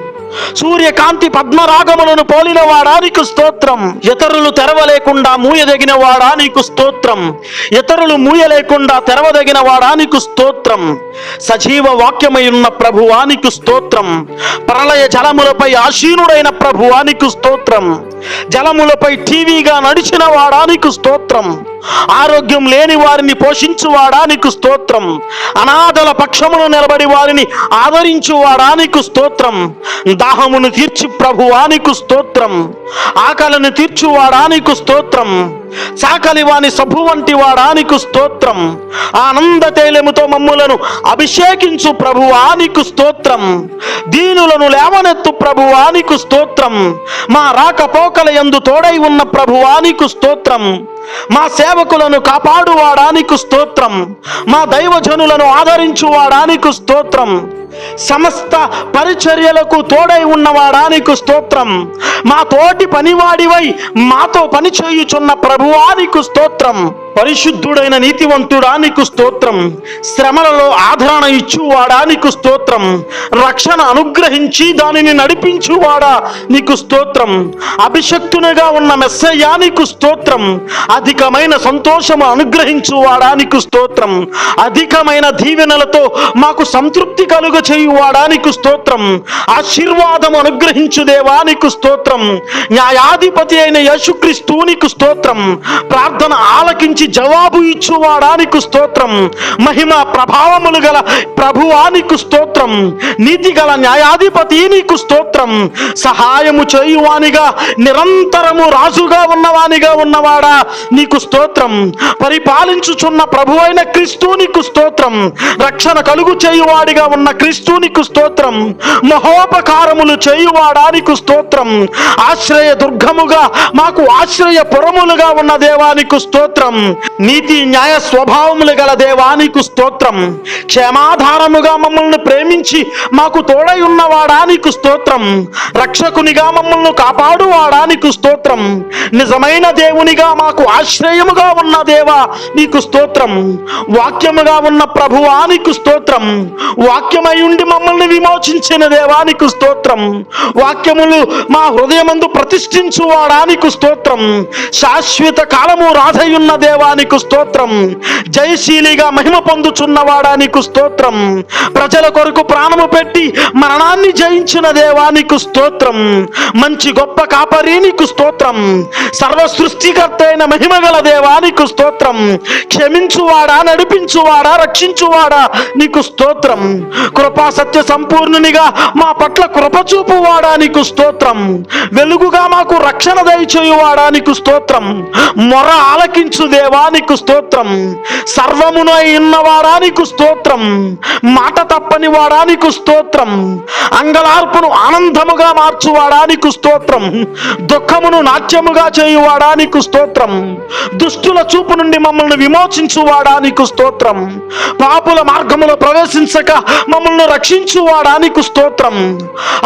సూర్యకాంతి పద్మరాగములను పోలిన వాడా నీకు స్తోత్రం. ఇతరులు తెరవలేకుండా మూయదగిన వాడా నీకు స్తోత్రం. ఇతరులు మూయలేకుండా తెరవదగిన వాడా నీకు స్తోత్రం. సజీవ వాక్యమై ఉన్న ప్రభువా నీకు స్తోత్రం. ప్రళయ జలములపై ఆసీనుడైన ప్రభువా నీకు స్తోత్రం. జలములపై టీవీగా నడిచిన వాడా నీకు స్తోత్రం. ఆరోగ్యం లేని వారిని పోషించువాడా నీకు స్తోత్రం. అనాథల పక్షమును నిలబడి వారిని ఆదరించువాడా నీకు స్తోత్రం. దాహమును తీర్చి ప్రభువా నీకు స్తోత్రం. ఆకలిని తీర్చువాడా నీకు స్తోత్రం. చాకలి వాని సభు వంటి వాడా నీకు స్తోత్రం. ఆనంద తైలముతో మమ్ములను అభిషేకించు ప్రభువా నీకు స్తోత్రం. దీనులను లేవనెత్తు ప్రభువా నీకు స్తోత్రం. మా రాకపోకల యందు తోడై ఉన్న ప్రభువా నీకు స్తోత్రం. మా సేవకులను కాపాడువాడా నీకు స్తోత్రం. మా దైవజనులను ఆదరించువాడా నీకు స్తోత్రం. సమస్త పరిచర్యలకు తోడై ఉన్నవాడా నీకు స్తోత్రం. మా తోటి పనివాడివై మాతో పని చేయుచున్న ప్రభువా నీకు స్తోత్రం. పరిశుద్ధుడైన నీతివంతుడా నీకు స్తోత్రం. శ్రమలలో ఆదరణ ఇచ్చువాడా నీకు స్తోత్రం. రక్షణ అనుగ్రహించి దానిని నడిపించువాడా నీకు స్తోత్రం. అభిషక్తునిగా ఉన్న మెస్సయ్యా నీకు స్తోత్రం. అధికమైన సంతోషము అనుగ్రహించువాడా నీకు స్తోత్రం. అధికమైన దీవెనలతో మాకు సంతృప్తి కలుగ చేయువాడా నీకు స్తోత్రం. ఆశీర్వాదం అనుగ్రహించు దేవా నీకు స్తోత్రం. న్యాయాధిపతి అయిన యేసుక్రీస్తు నీకు స్తోత్రం. ప్రార్థన ఆలకించి జవాబు ఇచ్చువాడా నీకు స్తోత్రం. మహిమ ప్రభావములు గల ప్రభువా నీకు స్తోత్రం. నీతి గల న్యాయాధిపతి నీకు స్తోత్రం. సహాయము చేయువానిగా నిరంతరము రాజుగా ఉన్నవానిగా ఉన్నవాడా నీకు స్తోత్రం. పరిపాలించుచున్న ప్రభువైన క్రీస్తు నీకు స్తోత్రం. రక్షణ కలుగు చేయువాడిగా ఉన్న క్రీస్తు నీకు స్తోత్రం. మహోపకారములు చేయువాడా నీకు స్తోత్రం. ఆశ్రయ దుర్గముగా మాకు ఆశ్రయ పురములుగా ఉన్న దేవానికి స్తోత్రం. నీతి న్యాయ స్వభావములు గల దేవానికి స్తోత్రం. క్షేమాధారముగా మమ్మల్ని ప్రేమించి మాకు తోడై ఉన్నవాడా నీకు స్తోత్రం. రక్షకునిగా మమ్మల్ని కాపాడువాడా నీకు స్తోత్రం. నిజమైన దేవునిగా మాకు ఆశ్రయముగా ఉన్న దేవా నీకు స్తోత్రం. వాక్యముగా ఉన్న ప్రభువా నీకు స్తోత్రం. వాక్యమై ఉండి మమ్మల్ని విమోచించిన దేవానికి స్తోత్రం. వాక్యములు మా హృదయమందు ప్రతిష్ఠించువాడా నీకు స్తోత్రం. శాశ్వత కాలము రాధయున్న దేవా దేవా నీకు స్తోత్రం. జయశీలిగా మహిమ పొందుచున్నవాడా నీకు స్తోత్రం. ప్రజల కొరకు ప్రాణము పెట్టి మరణాన్ని జయించిన దేవా నీకు స్తోత్రం. మంచి గొప్ప కాపరి నీకు స్తోత్రం. సర్వ సృష్టికర్త అయిన మహిమ గల దేవా నీకు స్తోత్రం. క్షమించువాడా, నడిపించువాడా, రక్షించువాడా నీకు స్తోత్రం. కృపా సత్య సంపూర్ణునిగా మా పట్ల కృప చూపువాడా నీకు స్తోత్రం. వెలుగుగా మాకు రక్షణ దయచేయువాడా నీకు స్తోత్రం. మొర ఆలకించు దేవా నీకు స్తోత్రం. సర్వమును ఉన్నవాడా నీకు స్తోత్రం. మాట తప్పని వాడా నీకు స్తోత్రం. అంగలార్పును ఆనందముగా మార్చువాడా నీకు స్తోత్రం. దుఃఖమును నాట్యముగా చేయువాడా నీకు స్తోత్రం. దుష్టుల చూపు నుండి మమ్మల్ని విమోచించువాడా నీకు స్తోత్రం. పాపుల మార్గములో ప్రవేశించక మమ్మల్ని రక్షించువాడా నీకు స్తోత్రం.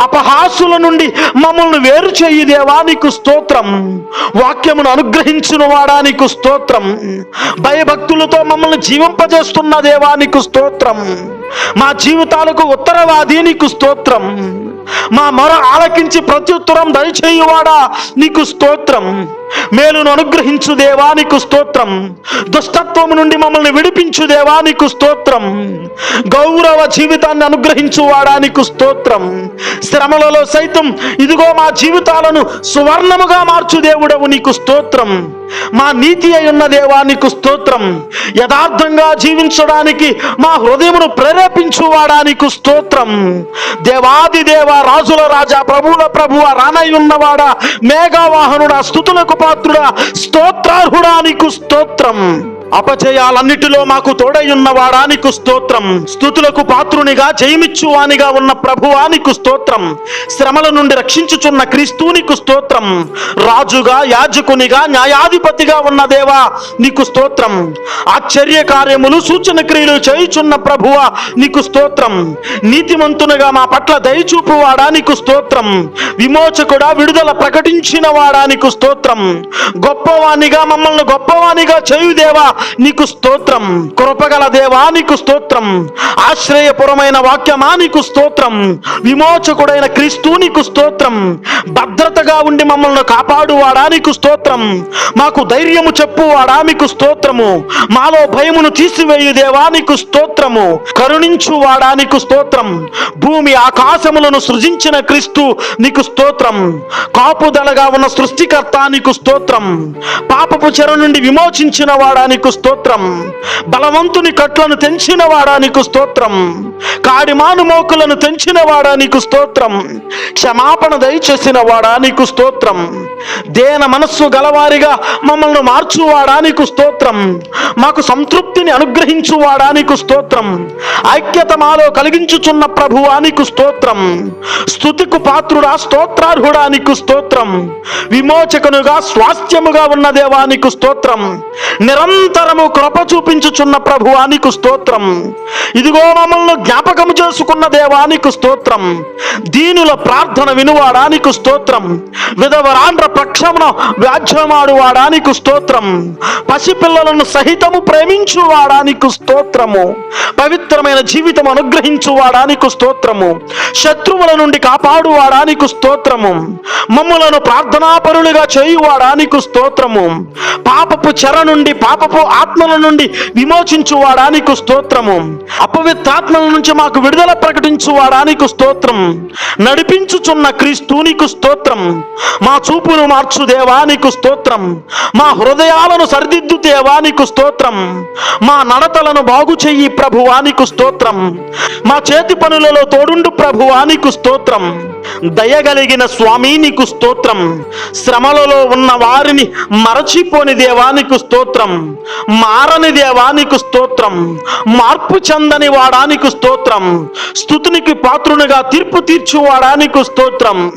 అపహాసుల నుండి మమ్మల్ని వేరు చేయి దేవా నీకు స్తోత్రం. వాక్యమును అనుగ్రహించిన వాడా నీకు స్తోత్రం. భయభక్తులతో మమ్మల్ని జీవింపజేస్తున్న దేవా నీకు స్తోత్రం. మా జీవితాలకు ఉత్తరవాది నీకు స్తోత్రం. మా మొర ఆలకించి ప్రత్యుత్తరం దయచేయువాడా నీకు స్తోత్రం. మేలును అనుగ్రహించు దేవా నీకు స్తోత్రం. దుష్టత్వము నుండి మమ్మల్ని విడిపించు దేవా నీకు స్తోత్రం. గౌరవ జీవితాన్ని అనుగ్రహించువాడా నీకు స్తోత్రం. శ్రమలలో సైతం ఇదిగో మా జీవితాలను సువర్ణముగా మార్చు దేవుడవు నీకు స్తోత్రం. మా నీతి అయి ఉన్న దేవా నీకు స్తోత్రం. యథార్థంగా జీవించడానికి మా హృదయమును ప్రేరేపించువాడా నీకు స్తోత్రం. దేవాది దేవ, రాజుల రాజా, ప్రభువుల ప్రభువ, రానయ్యున్నవాడా, మేఘవాహనుడా, స్తుతులకు పాత్రుడా, స్తోత్రార్హుడా నీకు స్తోత్రం. అపజయాలన్నిటిలో మాకు తోడయ్యున్నవాడా నీకు స్తోత్రం. స్తుతులకు పాత్రునిగా జయమిచ్చువానిగా ఉన్న ప్రభువా నీకు స్తోత్రం. శ్రమల నుండి రక్షించుచున్న క్రీస్తు నీకు స్తోత్రం. రాజుగా, యాజకునిగా, న్యాయాధిపతిగా ఉన్న దేవా నీకు స్తోత్రం. ఆశ్చర్య కార్యములు, సూచన క్రియలు చేయుచున్న ప్రభువా నీకు స్తోత్రం. నీతిమంతునిగా మా పట్ల దయచూపువాడా నీకు స్తోత్రం. విమోచకుడా, విడుదల ప్రకటించిన వాడా నీకు స్తోత్రం. గొప్పవానిగా మమ్మల్ని గొప్పవానిగా చేయు దేవా నీకు స్తోత్రం. కృపగల దేవా నీకు స్తోత్రం. ఆశ్రయపురమైన వాక్యమా నీకు స్తోత్రం. విమోచకుడైన క్రీస్తు నీకు స్తోత్రం. భద్రతగా ఉండి మమ్మల్ని కాపాడువాడా నీకు స్తోత్రం. మాకు ధైర్యము చెప్పువాడా నీకు స్తోత్రము. మాలో భయమును తీసివేయు దేవా నీకు స్తోత్రము. కరుణించువాడా నీకు స్తోత్రం. భూమి ఆకాశములను సృజించిన క్రీస్తు నీకు స్తోత్రం. కాపుదలగా ఉన్న సృష్టికర్త నీకు స్తోత్రం. పాపపు చెర నుండి విమోచించిన వాడా నీకు స్తోత్రం. బలవంతుని కట్లను తెంచిన వాడా నీకు స్తోత్రం. కాడిమాను మోకులను తెంచిన వాడా నీకు స్తోత్రం. క్షమాపణ దయచేసిన వాడా నీకు స్తోత్రం. దేన మనస్సు గలవారిగా మమ్మల్ని మార్చువాడా నీకు స్తోత్రం. మాకు సంతృప్తిని అనుగ్రహించువాడా నీకు స్తోత్రం. ఐక్యత మాలో కలిగించుచున్న ప్రభువా నీకు స్తోత్రం. స్తుతికు పాత్రుడా, స్తోత్రార్హుడా నీకు స్తోత్రం. విమోచకునుగా, స్వాస్థ్యముగా ఉన్న దేవా నీకు స్తోత్రం. నిరంతరము కృప చూపించుచున్న ప్రభువా నీకు స్తోత్రం. ఇదిగో మమ్మల్ని జ్ఞాపకము చేసుకున్న దేవా నీకు స్తోత్రం. దీనుల ప్రార్థన వినువాడా నీకు స్తోత్రం. విధవరాండ్ర పక్షమున వ్యాజ్యమాడువాడా నీకు స్తోత్రం. పసిపిల్లలను సహితము ప్రేమించువాడా నీకు స్తోత్రము. పవిత్రమైన జీవితం అనుగ్రహించువాడా నీకు స్తోత్రము. శత్రువుల నుండి కాపాడువాడా నీకు స్తోత్రము. మమ్ములను ప్రార్థనాపరులుగా చేయువాడా నీకు స్తోత్రము. పాపపు చెర నుండి, పాపపు ఆత్మల నుండి విమోచించువాడా నీకు స్తోత్రము. అపవిత్రాత్మల నుంచి మాకు విడుదల ప్రకటించువాడా నీకు స్తోత్రం. నడిపించుచున్న క్రీస్తు నీకు స్తోత్రం. మా చూపును మార్చు దేవా నీకు స్తోత్రం. మా హృదయాలను సరిదిద్దు దేవా నీకు స్తోత్రం. మా నడతలను బాగు చెయ్యి ప్రభువా నీకు స్తోత్రం. మా చేతి పనులలో తోడుండు ప్రభువా నీకు స్తోత్రం. దయగలిగిన స్వామి నీకు స్తోత్రం. శ్రమలలో ఉన్న వారిని మరచిపోని దేవా నీకు స్తోత్రం. మారని దేవా నీకు స్తోత్రం. మార్పు చెందని వాడా నీకు స్తోత్రం. స్తుతినికి పాత్రునిగా తీర్పు తీర్చువాడా నీకు స్తోత్రం.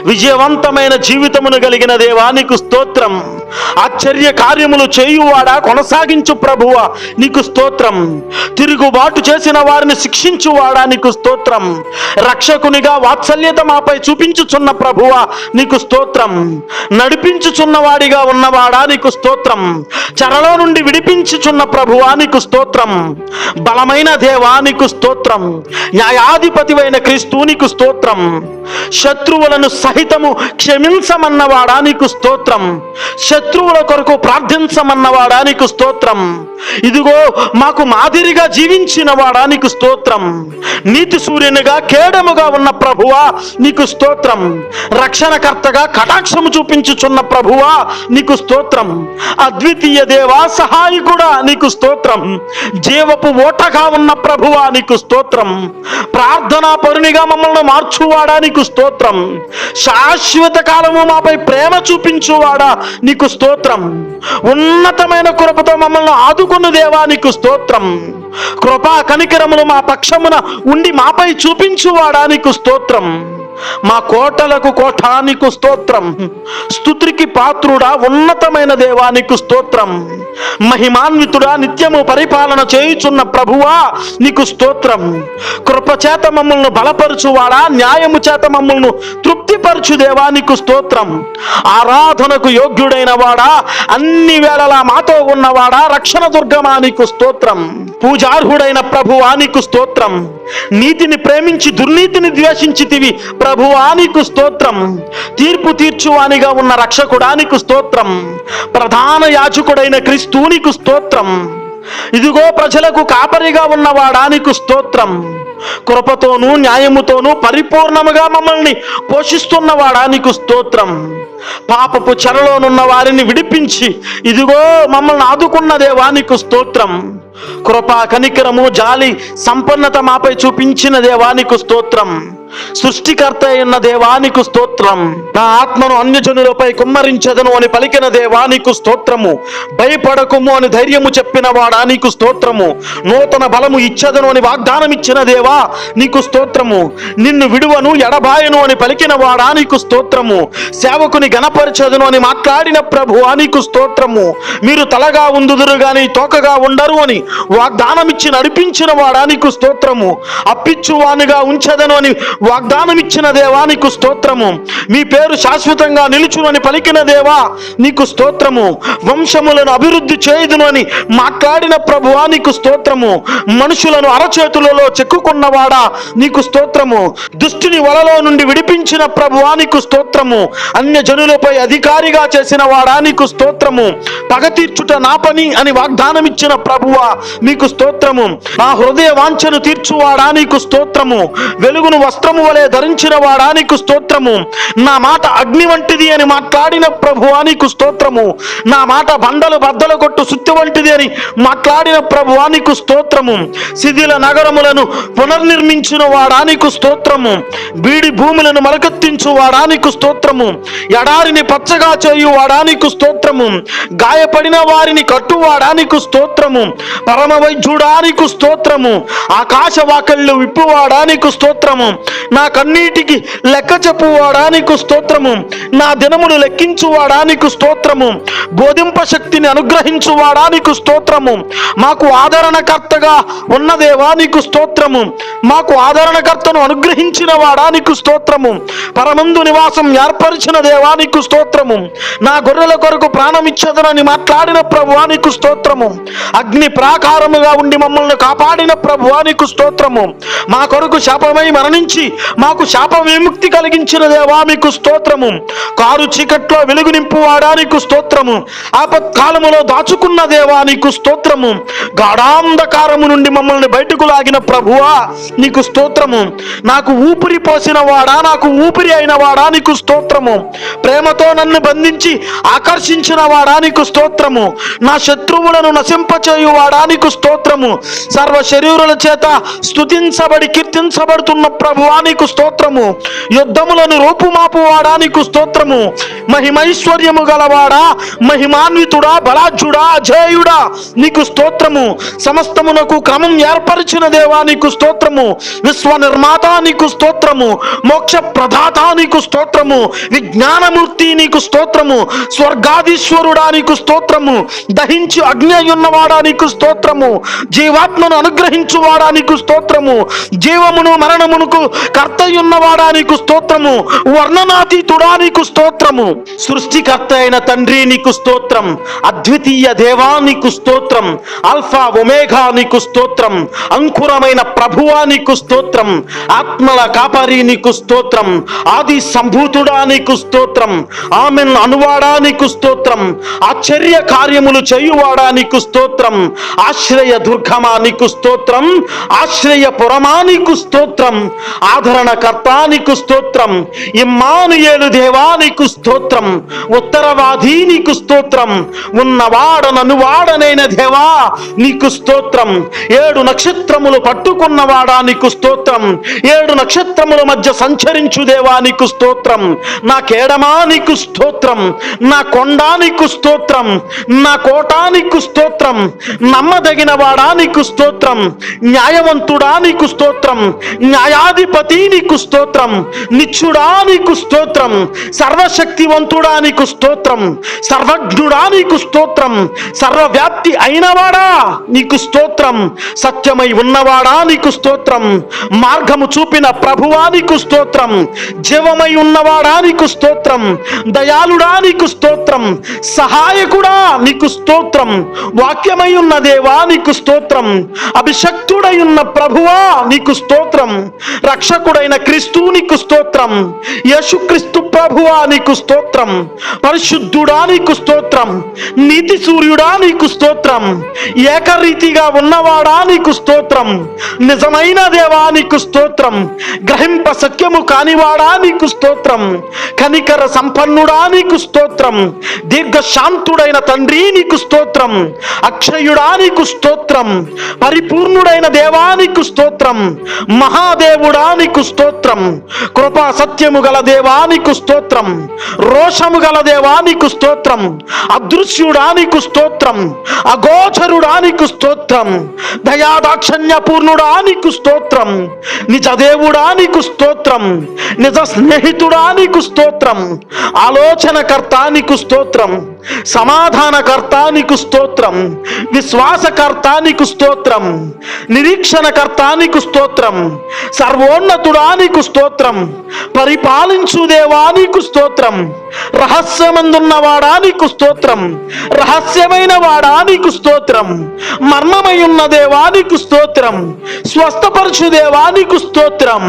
విజయవంతమైన జీవితమును కలిగిన దేవా నీకు స్తోత్రం. ఆశ్చర్య కార్యములు చేయువాడా, కొనసాగించు ప్రభువ నీకు స్తోత్రం. తిరుగుబాటు చేసిన వారిని శిక్షించువాడా నీకు స్తోత్రం. రక్షకునిగా వాత్సల్యత మాపై చూపించుచున్న ప్రభువ నీకు స్తోత్రం. నడిపించుచున్న వాడిగా ఉన్నవాడా నీకు స్తోత్రం. చెరలో నుండి విడిపించుచున్న ప్రభువా నీకు స్తోత్రం. బలమైన దేవా నీకు స్తోత్రం. న్యాయాధిపతివైన క్రీస్తు నీకు స్తోత్రం. శత్రువులను సహితము క్షమించమన్నవాడా నీకు స్తోత్రం. శత్రువుల కొరకు ప్రార్థించమన్నవాడా నీకు స్తోత్రం. ఇదిగో మాకు మాదిరిగా జీవించిన వాడా నీకు స్తోత్రం. నీతి సూర్యునిగా కేడముగా ఉన్న ప్రభువా నీకు స్తోత్రం. రక్షణకర్తగా కటాక్షము చూపించుచున్న ప్రభువా నీకు స్తోత్రం. అద్వితీయ దేవా సహాయకుడా నీకు స్తోత్రం. జీవపు ఓటగా ఉన్న ప్రభువా నీకు స్తోత్రం. ప్రార్థనా పరునిగా మమ్మల్ని మార్చువాడా నీకు స్తోత్రం. శాశ్వత కాలము మాపై ప్రేమ చూపించువాడా నీకు స్తోత్రం. ఉన్నతమైన కృపతో మమ్మల్ని ఆదుకున్న దేవా నీకు స్తోత్రం. కృపా కనికరములు మా పక్షమున ఉండి మాపై చూపించువాడా నీకు స్తోత్రం. మా కోటలకు కోట నీకు స్తోత్రం. స్తుతికి పాత్రుడా ఉన్నతమైన దేవా నీకు స్తోత్రం. మహిమాన్వితుడా నిత్యము పరిపాలన చేయుచున్న ప్రభువా నీకు స్తోత్రం. కృపచేత మమ్మల్ని బలపరచువాడా, న్యాయము చేత మమ్మల్ని తృప్తిపరచు దేవా నీకు స్తోత్రం. ఆరాధనకు యోగ్యుడైన వాడా, అన్ని వేళలా మాతో ఉన్నవాడా, రక్షణ దుర్గమా నీకు స్తోత్రం. పూజార్హుడైన ప్రభువా నీకు స్తోత్రం. నీతిని ప్రేమించి దుర్నీతిని ద్వేషించితివి ప్రభువా నీకు స్తోత్రం. తీర్పు తీర్చువానిగా ఉన్న రక్షకుడా నీకు స్తోత్రం. ప్రధాన యాజకుడైన క్రీస్తు నీకు స్తోత్రం. ఇదిగో ప్రజలకు కాపరిగా ఉన్నవాడా నీకు స్తోత్రం. కృపతోనూ న్యాయముతోనూ పరిపూర్ణముగా మమ్మల్ని పోషిస్తున్నవాడా నీకు స్తోత్రం. పాపపు చెరలోనున్న వారిని విడిపించి ఇదిగో మమ్మల్ని ఆదుకున్న దేవా నీకు స్తోత్రం. కృపా కనికరము జాలి సంపన్నత మాపై చూపించిన దేవానికి స్తోత్రం. సృష్టికర్త అయిన దేవానికి స్తోత్రం. నా ఆత్మను అన్యజనులపై కుమ్మరించదను అని పలికిన దేవానికి స్తోత్రము. భయపడకుము అని ధైర్యము చెప్పిన వాడా నీకు స్తోత్రము. నూతన బలము ఇచ్చదను అని వాగ్దానం ఇచ్చిన దేవా నీకు స్తోత్రము. నిన్ను విడువను ఎడబాయను అని పలికిన వాడా నీకు స్తోత్రము. సేవకుని గణపరచదును అని మాట్లాడిన ప్రభువా నీకు స్తోత్రము. మీరు తలగా ఉందుదురు గాని తోకగా ఉండరు అని వాగ్దానం ఇచ్చి నడిపించిన వాడా నీకు స్తోత్రము. అప్పిచ్చువానిగా ఉంచదను అని వాగ్దానం ఇచ్చిన దేవా నీకు స్తోత్రము. మీ పేరు శాశ్వతంగా నిలుచునని పలికిన దేవా నీకు స్తోత్రము. వంశములను అభివృద్ధి చేయుదును అని మాట్లాడిన ప్రభువా నీకు స్తోత్రము. మనుషులను అరచేతులలో చెక్కుకున్నవాడా నీకు స్తోత్రము. దుష్టుని వలలో నుండి విడిపించిన ప్రభువా నీకు స్తోత్రము. అన్య జనులపై అధికారిగా చేసిన వాడా నీకు స్తోత్రము. పగ తీర్చుట నా పని అని వాగ్దానం ఇచ్చిన ప్రభువా నీకు స్తోత్రము. నా హృదయ వాంఛను తీర్చువాడా నీకు స్తోత్రము. వెలుగును వస్త్రము వలె ధరించిన వాడా నీకు స్తోత్రము. నా మాట అగ్ని వంటిది అని మాట్లాడిన ప్రభువా నీకు స్తోత్రము. నా మాట బండలు బద్దలు కొట్టు సుత్తి వంటిది అని మాట్లాడిన ప్రభువా నీకు స్తోత్రము. శిథిల నగరములను పునర్నిర్మించిన వాడా నీకు స్తోత్రము. బీడి భూములను మరకత్తించు వాడా నీకు స్తోత్రము. ఎడారిని పచ్చగా చేయు వాడా నీకు స్తోత్రము. గాయపడిన వారిని కట్టువాడా నీకు స్తోత్రము. పరమ వైద్యుడా నీకు స్తోత్రము. ఆకాశ వాకళ్ళు విప్పువాడా నీకు స్తోత్రము. నా కన్నీటికి లెక్క చెప్పువాడా నీకు స్తోత్రము. నా దినమును లెక్కించువాడా నీకు స్తోత్రము. బోధింప శక్తిని అనుగ్రహించువాడా నీకు స్తోత్రము. మాకు ఆదరణకర్తగా ఉన్నదేవా నీకు స్తోత్రము. మాకు ఆదరణకర్తను అనుగ్రహించిన వాడా నీకు స్తోత్రము. పరమందు నివాసం ఏర్పరిచిన దేవా నీకు స్తోత్రము. నా గొర్రెల కొరకు ప్రాణం ఇచ్చదనని మాట్లాడిన ప్రభువా నీకు స్తోత్రము. అగ్ని ప్రాకారముగా ఉండి మమ్మల్ని కాపాడిన ప్రభువా నీకు స్తోత్రము. మా కొరకు శాపమై మరణించి మాకు శాప విముక్తి కలిగించిన దేవా మీకు స్తోత్రము. కారు చీకట్లో వెలుగు నింపువాడా నీకు స్తోత్రము. ఆపత్కాలములో దాచుకున్న దేవా నీకు స్తోత్రము. గాఢాంధకారము నుండి మమ్మల్ని బయటకు లాగిన ప్రభువా నీకు స్తోత్రము. నాకు ఊపిరి పోసిన వాడా, నాకు ఊపిరి అయిన వాడా నీకు స్తోత్రము. ప్రేమతో నన్ను బంధించి ఆకర్షించిన వాడా నీకు స్తోత్రము. నా శత్రువులను నశింపచేయు వాడా నీకు స్తోత్రము. సర్వ శరీరుల చేత స్తుతించబడి కీర్తించబడుతున్న ప్రభువా నీకు స్తోత్రము. యుద్ధములను రూపుమాపు వాడా నీకు స్తోత్రము. మహిమైశ్వర్యము గలవాడా, మహిమాన్వితుడా, బలాఢ్యుడా, అజేయుడా నీకు స్తోత్రము. సమస్తమునకు క్రమం ఏర్పరిచిన దేవా నీకు స్తోత్రము. విశ్వ నిర్మాత నీకు స్తోత్రము. మోక్ష ప్రదాత నీకు స్తోత్రము. విజ్ఞానమూర్తి నీకు స్తోత్రము. స్వర్గాధీశ్వరుడా నీకు స్తోత్రము. దహించి అగ్ని ఉన్నవాడా నీకు స్తోత్రము. జీవాత్మను అనుగ్రహించువాడా నీకు స్తోత్రము. జీవమును మరణమునకు కర్తయున్నవాడా నీకు స్తోత్రము, వర్ణనాతీతుడా నీకు స్తోత్రము, సృష్టికర్త అయిన తండ్రి నీకు స్తోత్రం, అద్వితీయ దేవా నీకు స్తోత్రం, ఆల్ఫా ఒమేగా నీకు స్తోత్రం, అంకురమైన ప్రభువా నీకు స్తోత్రం, ఆత్మల కాపరి నీకు స్తోత్రం, ఆది సంభూతుడా నీకు స్తోత్రం, ఆమెన్ అనువాడా నీకు స్తోత్రం, ఆశ్చర్య కార్యములు చేయువాడా నీకు స్తోత్రం, ఆశ్రయ దుర్గమా నీకు స్తోత్రం, ఆశ్రయ పురమా నీకు స్తోత్రం, ఆదరణకర్త నీకు స్తోత్రం, ఇమ్మానుయేలు దేవా నీకు స్తోత్రం, ఉత్తరవాది నీకు స్తోత్రం, ఉన్నవాడననువాడనైన దేవా నీకు స్తోత్రం, 7 నక్షత్రములు పట్టుకున్నవాడా నీకు స్తోత్రం, 7 నక్షత్రముల మధ్య సంచరించు దేవా నీకు స్తోత్రం, నా కేడమా నీకు స్తోత్రం, నా కొండ నీకు స్తోత్రం, నా కోట నీకు స్తోత్రం, నమ్మదగిన వాడా నీకు స్తోత్రం, న్యాయవంతుడా నీకు స్తోత్రం, న్యాయాధిపతి నీకు స్తోత్రం, నిత్యుడా నీకు స్తోత్రం, సర్వశక్తివంతుడా నీకు స్తోత్రం, సర్వజ్ఞుడా నీకు స్తోత్రం, సర్వవ్యాప్తి అయినవాడా నీకు స్తోత్రం, సత్యమై ఉన్నవాడా నీకు స్తోత్రం, మార్గము చూపిన ప్రభువా నీకు స్తోత్రం, జీవమై ఉన్నవాడా నీకు స్తోత్రం, దయాళుడా నీకు స్తోత్రం, సహాయకుడా నీకు స్తోత్రం, వాక్యమై ఉన్న దేవా నీకు స్తోత్రం, అభిషక్తుడై ఉన్న ప్రభువా నీకు స్తోత్రం, రక్షకుడైన క్రీస్తు నీకు స్తోత్రం, యేసుక్రీస్తు ప్రభువా నీకు స్తోత్రం, పరిశుద్ధుడా నీకు స్తోత్రం, నీతి సూర్యుడా నీకు స్తోత్రం, ఏకరీతిగా ఉన్నవాడా నీకు స్తోత్రం, నిజమైన దేవా నీకు స్తోత్రం, గ్రహింప సత్యము కానివాడా నీకు స్తోత్రం, కనికర సంపన్నుడా నీకు స్తోత్రం, దీర్ఘశాంతుడైన తండ్రి నీకు స్తోత్రం, అక్షయుడా నీకు స్తోత్రం, పరిపూర్ణుడైన దేవా నీకు స్తోత్రం, మహాదేవుడా నీకు స్తోత్రం, కృపా సత్యము గల దేవా నీకు స్తోత్రం, రోషము గల దేవా నీకు స్తోత్రం, అదృశ్యుడా నీకు స్తోత్రం, అగోచరుడా నీకు స్తోత్రం, దయాదాక్షణ్య పూర్ణుడా నీకు స్తోత్రం, నిజ దేవుడా నీకు స్తోత్రం, నిజ స్నేహితుడా నీకు స్తోత్రం, ఆలోచనకర్త నీకు స్తోత్రం, సమాధానకర్త నీకు స్తోత్రం, విశ్వాసకర్త నీకు స్తోత్రం, నిరీక్షణకర్త నీకు స్తోత్రం, సర్వోన్నతుడా నీకు స్తోత్రం, పరిపాలించు దేవా నీకు స్తోత్రం, రహస్యమందున్నవాడా నీకు స్తోత్రం, రహస్యమైన వాడా నీకు స్తోత్రం, మర్మమై ఉన్న దేవా నీకు స్తోత్రం, స్వస్థపరచు దేవా నీకు స్తోత్రం,